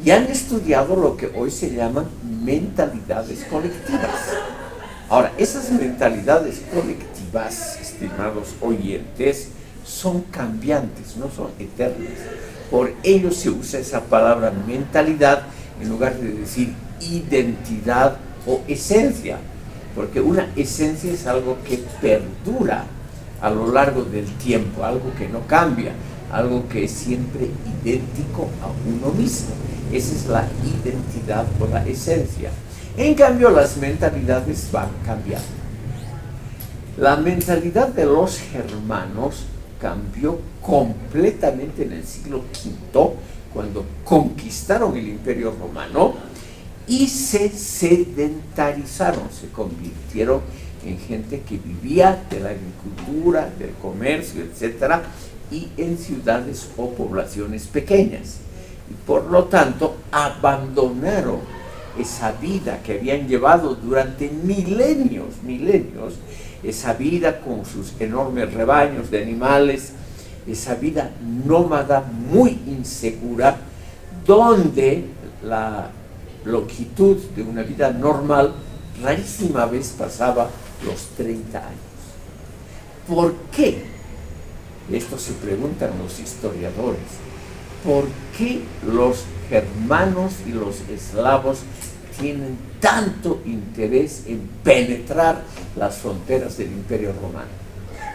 Y han estudiado lo que hoy se llaman mentalidades colectivas. Ahora, esas mentalidades colectivas, estimados oyentes, son cambiantes, no son eternas. Por ello se usa esa palabra mentalidad en lugar de decir identidad o esencia, porque una esencia es algo que perdura a lo largo del tiempo, algo que no cambia, algo que es siempre idéntico a uno mismo. Esa es la identidad o la esencia. En cambio, las mentalidades van cambiando. La mentalidad de los germanos cambió completamente en el siglo V, cuando conquistaron el Imperio Romano y se sedentarizaron, se convirtieron en gente que vivía de la agricultura, del comercio, etcétera, y en ciudades o poblaciones pequeñas. Y por lo tanto, abandonaron esa vida que habían llevado durante milenios, esa vida con sus enormes rebaños de animales, esa vida nómada muy insegura, donde la longitud de una vida normal rarísima vez pasaba los 30 años. ¿Por qué? Esto se preguntan los historiadores. ¿Por qué los germanos y los eslavos tienen tanto interés en penetrar las fronteras del Imperio Romano?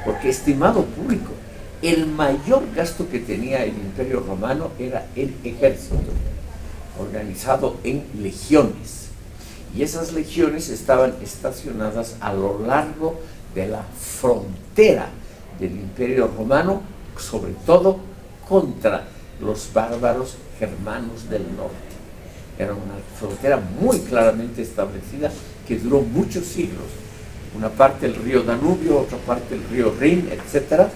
Porque, estimado público, el mayor gasto que tenía el Imperio Romano era el ejército, organizado en legiones. Y esas legiones estaban estacionadas a lo largo de la frontera del Imperio Romano, sobre todo contra los bárbaros germanos del norte. Era una frontera muy claramente establecida que duró muchos siglos. Una parte el río Danubio, otra parte el río Rin, etc.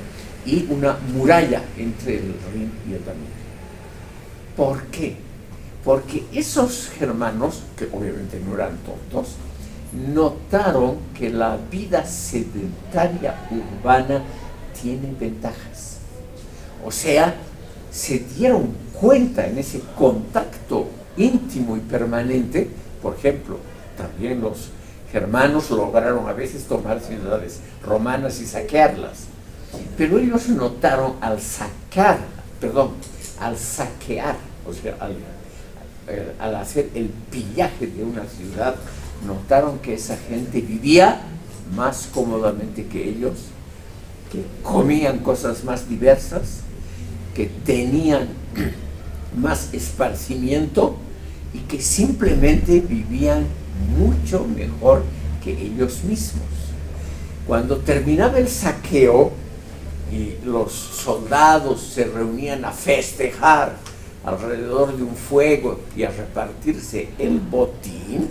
Y una muralla entre el Rin y el Danubio. ¿Por qué? Porque esos germanos, que obviamente no eran tontos, notaron que la vida sedentaria urbana tiene ventajas. O sea, se dieron cuenta en ese contacto íntimo y permanente. Por ejemplo, también los germanos lograron a veces tomar ciudades romanas y saquearlas, pero ellos notaron al saquear, o sea, al hacer el pillaje de una ciudad, notaron que esa gente vivía más cómodamente que ellos, que comían cosas más diversas, que tenían más esparcimiento y que simplemente vivían mucho mejor que ellos mismos. Cuando terminaba el saqueo y los soldados se reunían a festejar alrededor de un fuego y a repartirse el botín,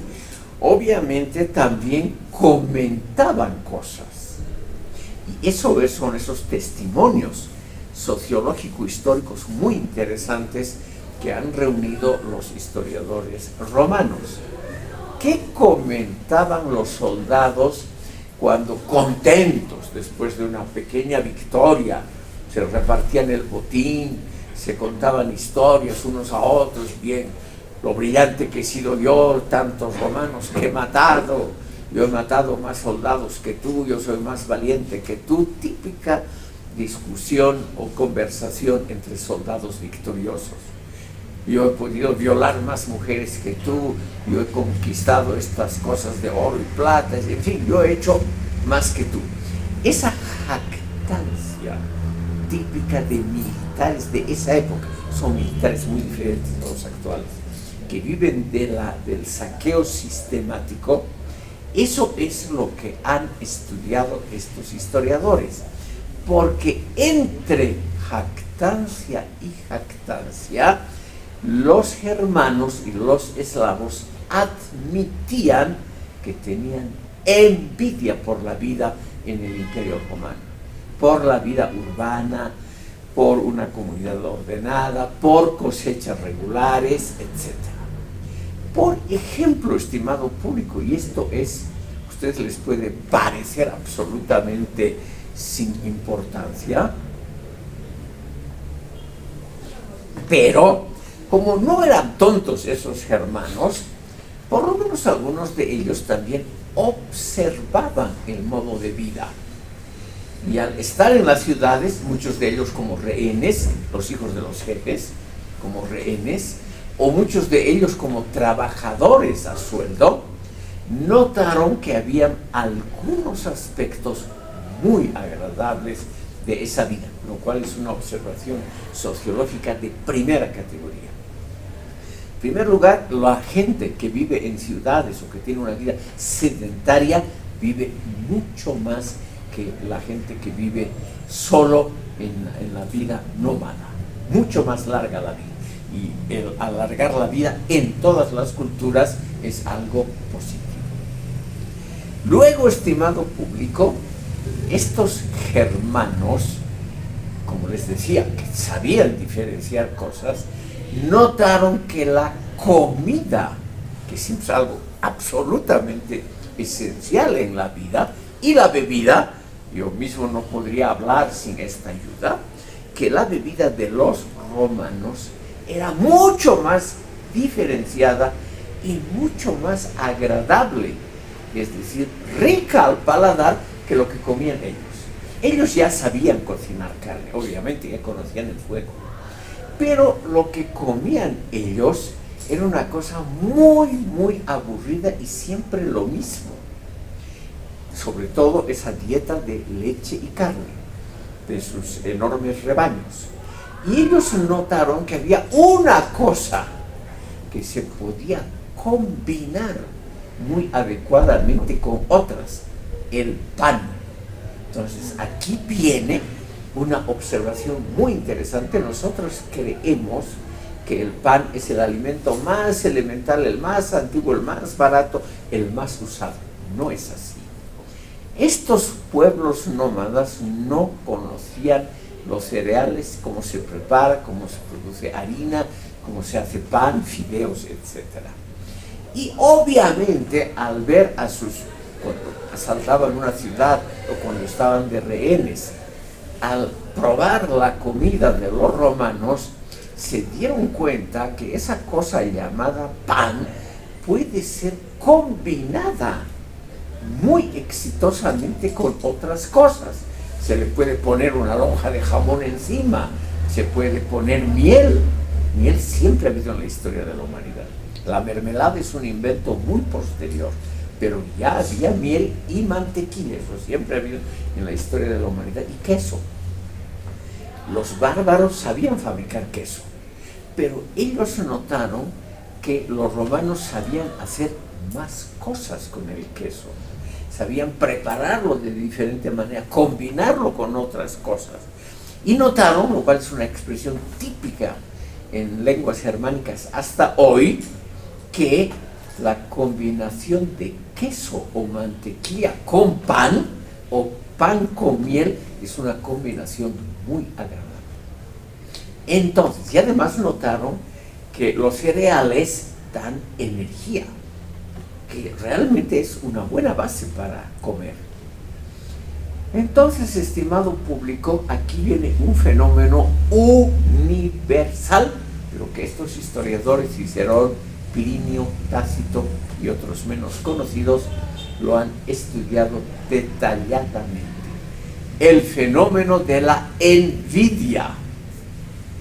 obviamente también comentaban cosas. Y eso son esos testimonios sociológico-históricos muy interesantes que han reunido los historiadores romanos. ¿Qué comentaban los soldados cuando, contentos después de una pequeña victoria, se repartían el botín, se contaban historias unos a otros? Bien, lo brillante que he sido yo, tantos romanos que he matado, yo he matado más soldados que tú, yo soy más valiente que tú. Típica discusión o conversación entre soldados victoriosos. Yo he podido violar más mujeres que tú, yo he conquistado estas cosas de oro y plata, en fin, yo he hecho más que tú. esa jactancia típica de militares de esa época, son militares muy diferentes a los actuales, que viven del saqueo sistemático, eso es lo que han estudiado estos historiadores, porque entre jactancia y jactancia, los germanos y los eslavos admitían que tenían envidia por la vida en el Imperio Romano, por la vida urbana, por una comunidad ordenada, por cosechas regulares, etc. Por ejemplo, estimado público, y esto es, a ustedes les puede parecer absolutamente sin importancia, pero como no eran tontos esos germanos, por lo menos algunos de ellos también observaban el modo de vida. Y al estar en las ciudades, muchos de ellos como rehenes, los hijos de los jefes, como rehenes, o muchos de ellos como trabajadores a sueldo, notaron que habían algunos aspectos muy agradables de esa vida, lo cual es una observación sociológica de primera categoría. En primer lugar, la gente que vive en ciudades o que tiene una vida sedentaria vive mucho más que la gente que vive solo en la vida nómada, mucho más larga la vida. Y el alargar la vida en todas las culturas es algo positivo. Luego, estimado público, estos germanos, como les decía, que sabían diferenciar cosas, notaron que la comida, que siempre es algo absolutamente esencial en la vida, y la bebida, yo mismo no podría hablar sin esta ayuda, que la bebida de los romanos era mucho más diferenciada y mucho más agradable, es decir, rica al paladar que lo que comían ellos. Ellos ya sabían cocinar carne, obviamente ya conocían el fuego, pero lo que comían ellos era una cosa muy, muy aburrida y siempre lo mismo. Sobre todo esa dieta de leche y carne, de sus enormes rebaños. Y ellos notaron que había una cosa que se podía combinar muy adecuadamente con otras, el pan. Entonces aquí viene una observación muy interesante. Nosotros creemos que el pan es el alimento más elemental, el más antiguo, el más barato, el más usado. No es así. Estos pueblos nómadas no conocían los cereales, cómo se prepara, cómo se produce harina, cómo se hace pan, fideos, etc. Y obviamente al ver cuando asaltaban una ciudad o cuando estaban de rehenes, al probar la comida de los romanos, se dieron cuenta que esa cosa llamada pan puede ser combinada muy exitosamente con otras cosas. Se le puede poner una lonja de jamón encima, se puede poner miel. Miel siempre ha habido en la historia de la humanidad. La mermelada es un invento muy posterior, pero ya había miel y mantequilla, eso siempre ha habido en la historia de la humanidad. Y queso. Los bárbaros sabían fabricar queso, pero ellos notaron que los romanos sabían hacer más cosas con el queso. Sabían prepararlo de diferente manera, combinarlo con otras cosas. Y notaron, lo cual es una expresión típica en lenguas germánicas hasta hoy, que la combinación de queso o mantequilla con pan, o pan con miel, es una combinación muy agradable. Entonces, y además notaron que los cereales dan energía, que realmente es una buena base para comer. Entonces, estimado público, aquí viene un fenómeno universal, pero que estos historiadores, Cicerón, Plinio, Tácito y otros menos conocidos, lo han estudiado detalladamente. El fenómeno de la envidia.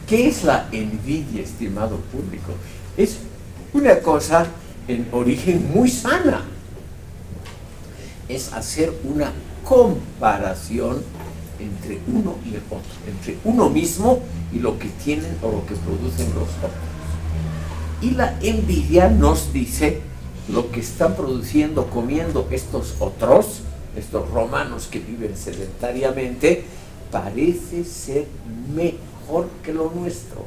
¿Qué es la envidia, estimado público? Es una cosa en origen muy sana. Es hacer una comparación entre uno y el otro, entre uno mismo y lo que tienen o lo que producen los otros. Y la envidia nos dice lo que están produciendo, comiendo estos otros, estos romanos que viven sedentariamente, parece ser mejor que lo nuestro.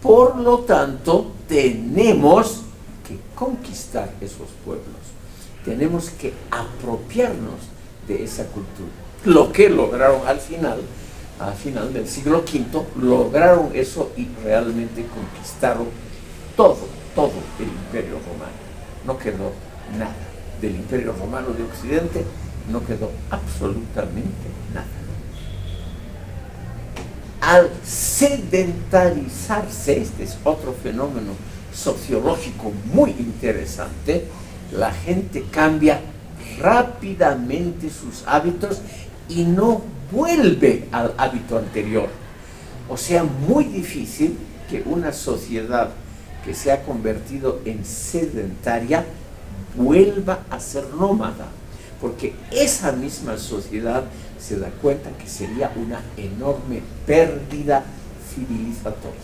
Por lo tanto, tenemos que conquistar esos pueblos. Tenemos que apropiarnos de esa cultura. Lo que lograron al final del siglo V, lograron eso y realmente conquistaron todo el Imperio Romano. No quedó nada del Imperio Romano de Occidente, no quedó absolutamente nada. Al sedentarizarse, este es otro fenómeno sociológico muy interesante, la gente cambia rápidamente sus hábitos y no vuelve al hábito anterior. O sea, muy difícil que una sociedad que se ha convertido en sedentaria vuelva a ser nómada, porque esa misma sociedad se da cuenta que sería una enorme pérdida civilizatoria.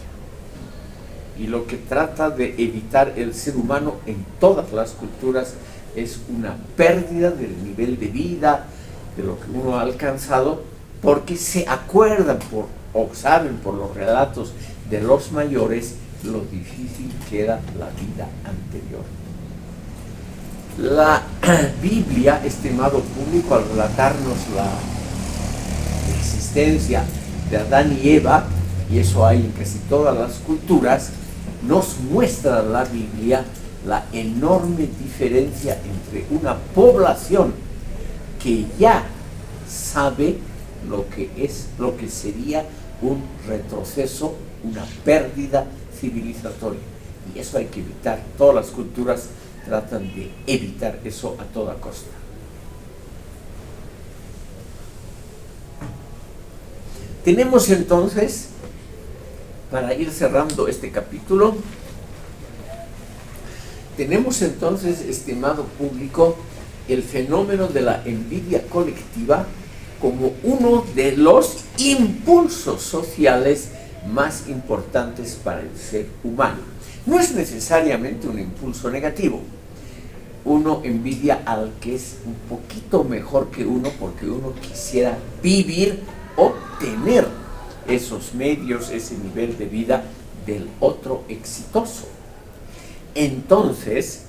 Y lo que trata de evitar el ser humano en todas las culturas es una pérdida del nivel de vida, de lo que uno ha alcanzado, porque se acuerdan o saben por los relatos de los mayores lo difícil que era la vida anterior. La Biblia, estimado público, al relatarnos la existencia de Adán y Eva, y eso hay en casi todas las culturas, nos muestra la Biblia la enorme diferencia entre una población que ya sabe lo que sería un retroceso, una pérdida civilizatoria. Y eso hay que evitar. Todas las culturas tratan de evitar eso a toda costa. Tenemos entonces, para ir cerrando este capítulo, tenemos entonces, estimado público, el fenómeno de la envidia colectiva como uno de los impulsos sociales más importantes para el ser humano. No es necesariamente un impulso negativo. Uno envidia al que es un poquito mejor que uno porque uno quisiera vivir o tener esos medios, ese nivel de vida del otro exitoso. Entonces,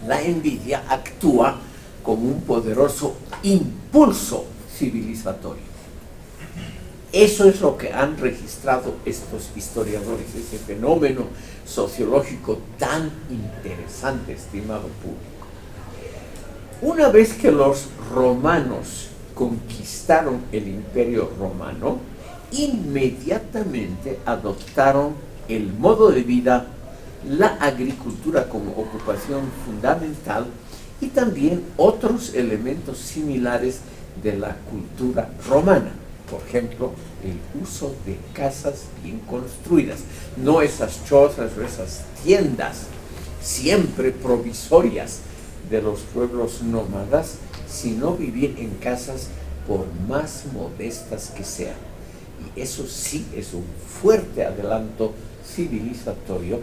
la envidia actúa como un poderoso impulso civilizatorio. Eso es lo que han registrado estos historiadores, ese fenómeno sociológico tan interesante, estimado público. Una vez que los romanos conquistaron el Imperio Romano, inmediatamente adoptaron el modo de vida, la agricultura como ocupación fundamental y también otros elementos similares de la cultura romana. Por ejemplo, el uso de casas bien construidas, no esas chozas o esas tiendas siempre provisorias de los pueblos nómadas, sino vivir en casas por más modestas que sean. Y eso sí es un fuerte adelanto civilizatorio,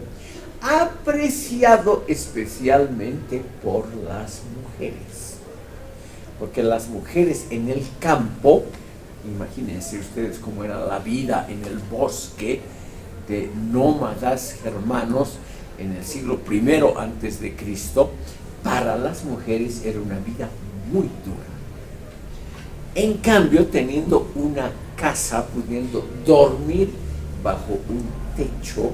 apreciado especialmente por las mujeres. Porque las mujeres en el campo, imagínense ustedes cómo era la vida en el bosque de nómadas germanos en el siglo I antes de Cristo, para las mujeres era una vida muy dura. En cambio, teniendo una casa, pudiendo dormir bajo un techo,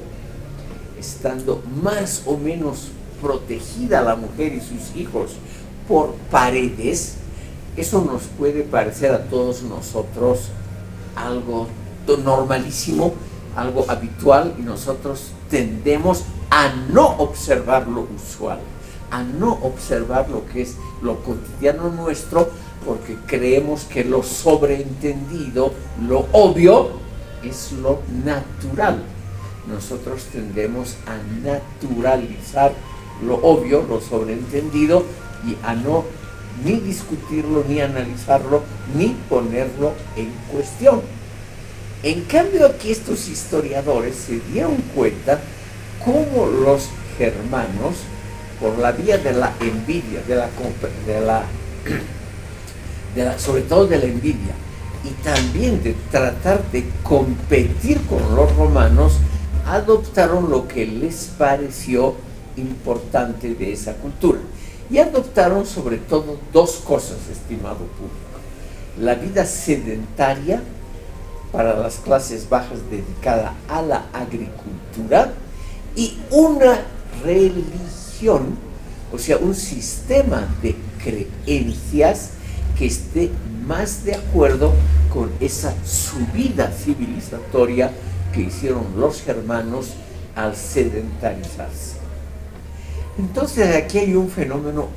estando más o menos protegida la mujer y sus hijos por paredes, eso nos puede parecer a todos nosotros algo normalísimo, algo habitual, y nosotros tendemos a no observar lo usual, a no observar lo que es lo cotidiano nuestro, porque creemos que lo sobreentendido, lo obvio, es lo natural. Nosotros tendemos a naturalizar lo obvio, lo sobreentendido, y a no ni discutirlo, ni analizarlo, ni ponerlo en cuestión. En cambio, aquí estos historiadores se dieron cuenta cómo los germanos, por la vía de la envidia, sobre todo de la envidia, y también de tratar de competir con los romanos, adoptaron lo que les pareció importante de esa cultura. Y adoptaron sobre todo dos cosas, estimado público: la vida sedentaria para las clases bajas dedicada a la agricultura, y una religión, o sea, un sistema de creencias que esté más de acuerdo con esa subida civilizatoria que hicieron los germanos al sedentarizarse. Entonces aquí hay un fenómeno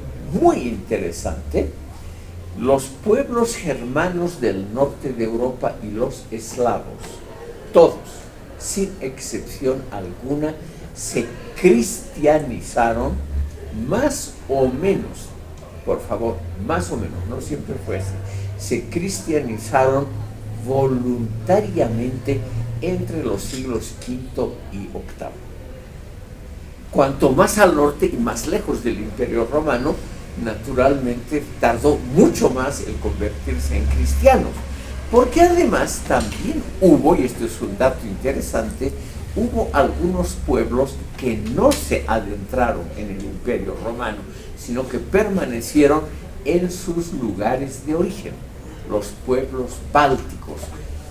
muy interesante. Los pueblos germanos del norte de Europa y los eslavos, todos, sin excepción alguna, se cristianizaron más o menos, por favor, más o menos, no siempre fue así, se cristianizaron voluntariamente entre los siglos V y VIII. Cuanto más al norte y más lejos del Imperio Romano, naturalmente tardó mucho más el convertirse en cristianos, porque además también hubo, y esto es un dato interesante, hubo algunos pueblos que no se adentraron en el Imperio Romano, sino que permanecieron en sus lugares de origen, los pueblos bálticos,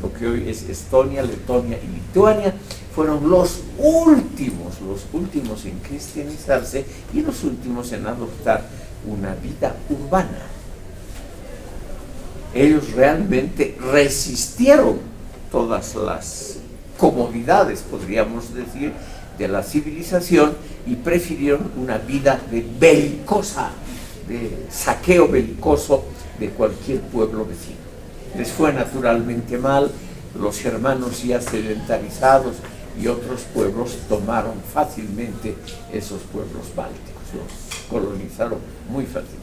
lo que hoy es Estonia, Letonia y Lituania. Fueron los últimos en cristianizarse y los últimos en adoptar una vida urbana. Ellos realmente resistieron todas las comodidades, podríamos decir, de la civilización, y prefirieron una vida de belicosa, de saqueo belicoso de cualquier pueblo vecino. Les fue naturalmente mal. Los germanos ya sedentarizados y otros pueblos tomaron fácilmente esos pueblos bálticos, los colonizaron muy fácilmente,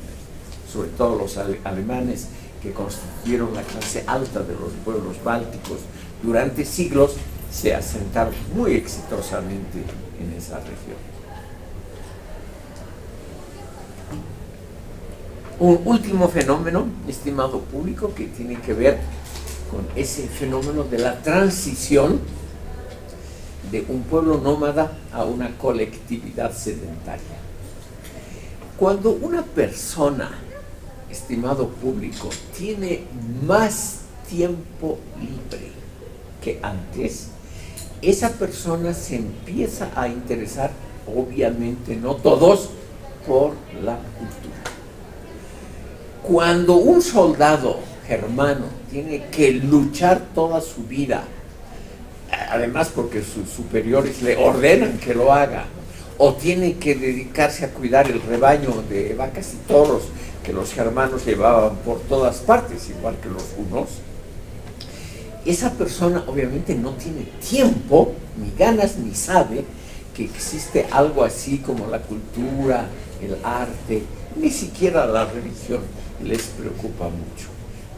sobre todo los alemanes, que constituyeron la clase alta de los pueblos bálticos durante siglos, se asentaron muy exitosamente en esa región. Un último fenómeno, estimado público, que tiene que ver con ese fenómeno de la transición de un pueblo nómada a una colectividad sedentaria. Cuando una persona, estimado público, tiene más tiempo libre que antes, esa persona se empieza a interesar, obviamente no todos, por la cultura. Cuando un soldado germano tiene que luchar toda su vida, además porque sus superiores le ordenan que lo haga, o tiene que dedicarse a cuidar el rebaño de vacas y toros que los germanos llevaban por todas partes, igual que los hunos, esa persona obviamente no tiene tiempo, ni ganas, ni sabe que existe algo así como la cultura, el arte, ni siquiera la religión les preocupa mucho,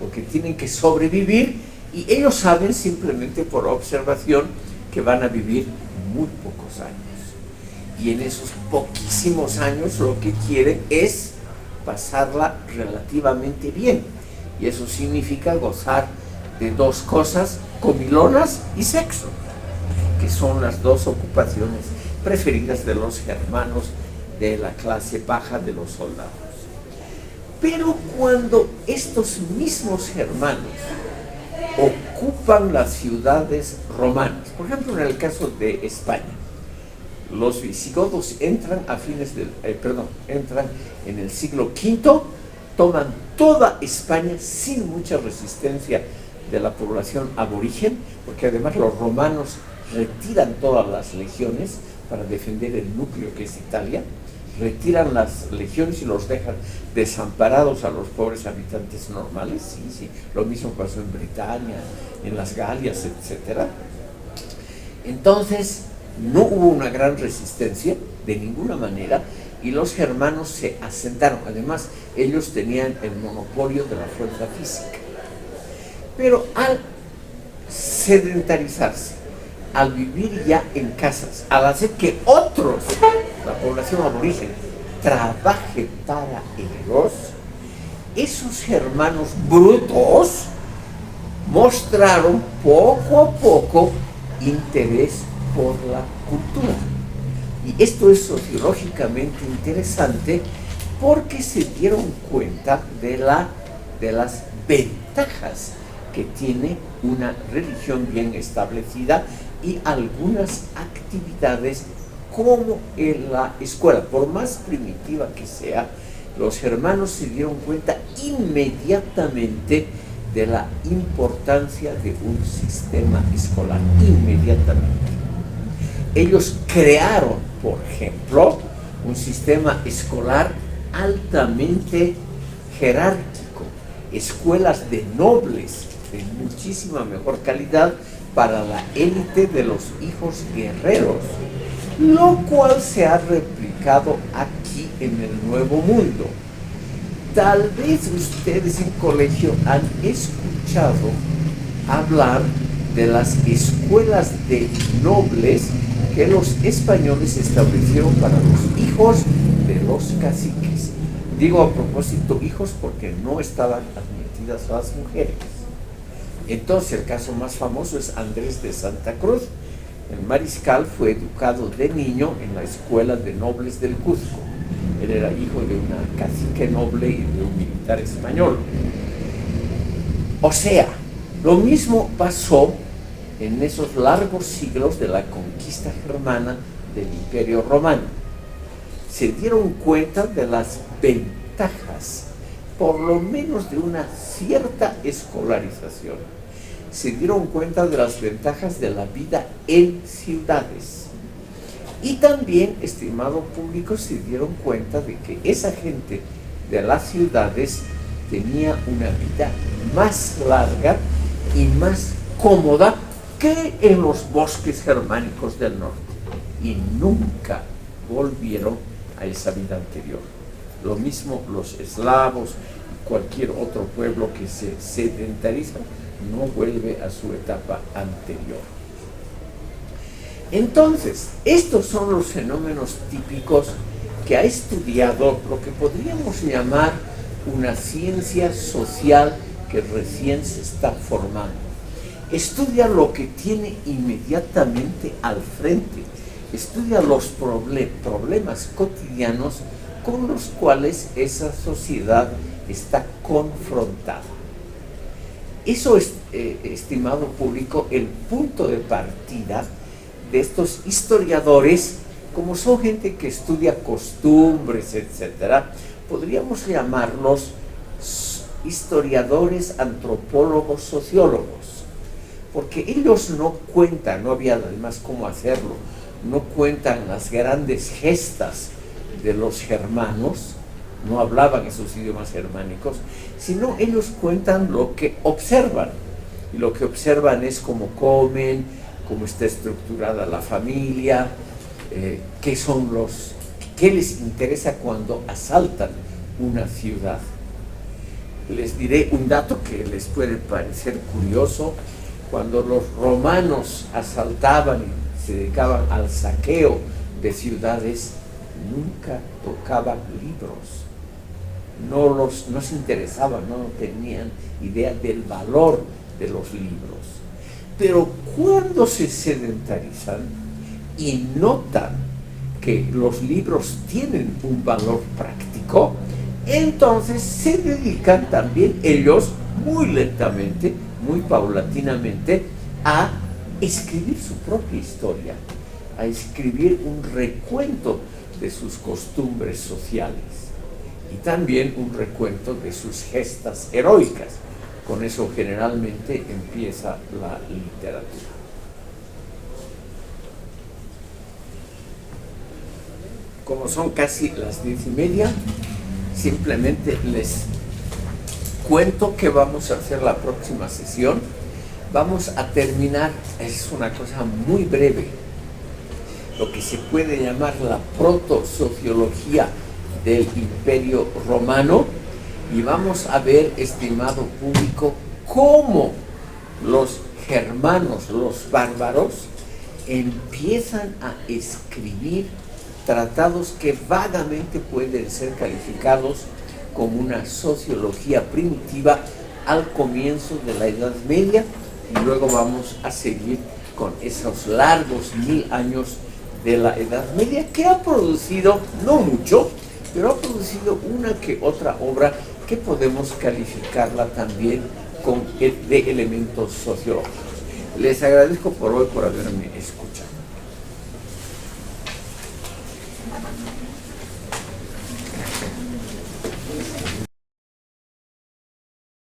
porque tienen que sobrevivir, y ellos saben simplemente por observación que van a vivir muy pocos años. Y en esos poquísimos años lo que quieren es pasarla relativamente bien. Y eso significa gozar de dos cosas comilonas y sexo, que son las dos ocupaciones preferidas de los germanos de la clase baja de los soldados. Pero cuando estos mismos germanos ocupan las ciudades romanas, por ejemplo en el caso de España, los visigodos entran entran en el siglo V, toman toda España sin mucha resistencia de la población aborigen, porque además los romanos retiran todas las legiones para defender el núcleo que es Italia, retiran las legiones y los dejan desamparados a los pobres habitantes normales. Sí, lo mismo pasó en Britania, en las Galias, etc. Entonces no hubo una gran resistencia de ninguna manera, y los germanos se asentaron. Además, ellos tenían el monopolio de la fuerza física. Pero al sedentarizarse, al vivir ya en casas, al hacer que otros, la población aborigen, trabaje para ellos, esos germanos brutos mostraron poco a poco interés por la cultura. Y esto es sociológicamente interesante porque se dieron cuenta de las ventajas que tiene una religión bien establecida y algunas actividades como en la escuela. Por más primitiva que sea, los germanos se dieron cuenta inmediatamente de la importancia de un sistema escolar, inmediatamente. Ellos crearon, por ejemplo, un sistema escolar altamente jerárquico, escuelas de nobles de muchísima mejor calidad para la élite de los hijos guerreros, lo cual se ha replicado aquí en el Nuevo Mundo. Tal vez ustedes en colegio han escuchado hablar de las escuelas de nobles que los españoles establecieron para los hijos de los caciques. Digo a propósito hijos porque no estaban admitidas las mujeres. Entonces el caso más famoso es Andrés de Santa Cruz. El mariscal fue educado de niño en la escuela de nobles del Cuzco. Él era hijo de una cacique noble y de un militar español. O sea, lo mismo pasó en esos largos siglos de la conquista germana del Imperio Romano. Se dieron cuenta de las ventajas, por lo menos de una cierta escolarización. Se dieron cuenta de las ventajas de la vida en ciudades. Y también, estimado público, se dieron cuenta de que esa gente de las ciudades tenía una vida más larga y más cómoda que en los bosques germánicos del norte. Y nunca volvieron a esa vida anterior. Lo mismo los eslavos y cualquier otro pueblo que se sedentariza no vuelve a su etapa anterior. Entonces, estos son los fenómenos típicos que ha estudiado lo que podríamos llamar una ciencia social que recién se está formando. Estudia lo que tiene inmediatamente al frente, estudia los problemas cotidianos con los cuales esa sociedad está confrontada. Eso es, estimado público, el punto de partida de estos historiadores, como son gente que estudia costumbres, etc., podríamos llamarlos historiadores, antropólogos, sociólogos, porque ellos no cuentan, no había además cómo hacerlo, no cuentan las grandes gestas de los germanos, no hablaban esos idiomas germánicos, sino ellos cuentan lo que observan, y lo que observan es cómo comen, cómo está estructurada la familia, qué les interesa cuando asaltan una ciudad. Les diré un dato que les puede parecer curioso. Cuando los romanos asaltaban y se dedicaban al saqueo de ciudades, nunca tocaban libros. No se interesaban, no tenían idea del valor de los libros. Pero cuando se sedentarizan y notan que los libros tienen un valor práctico, entonces se dedican también ellos muy lentamente, muy paulatinamente, a escribir su propia historia, a escribir un recuento de sus costumbres sociales y también un recuento de sus gestas heroicas. Con eso generalmente empieza la literatura. Como son casi las 10:30, simplemente les cuento que vamos a hacer la próxima sesión. Vamos a terminar, es una cosa muy breve, lo que se puede llamar la protosociología del Imperio Romano, y vamos a ver, estimado público, cómo los germanos, los bárbaros, empiezan a escribir tratados que vagamente pueden ser calificados como una sociología primitiva al comienzo de la Edad Media, y luego vamos a seguir con esos largos 1000 años de la Edad Media, que ha producido, no mucho, pero ha producido una que otra obra que podemos calificarla también de elementos sociológicos. Les agradezco por hoy por haberme escuchado.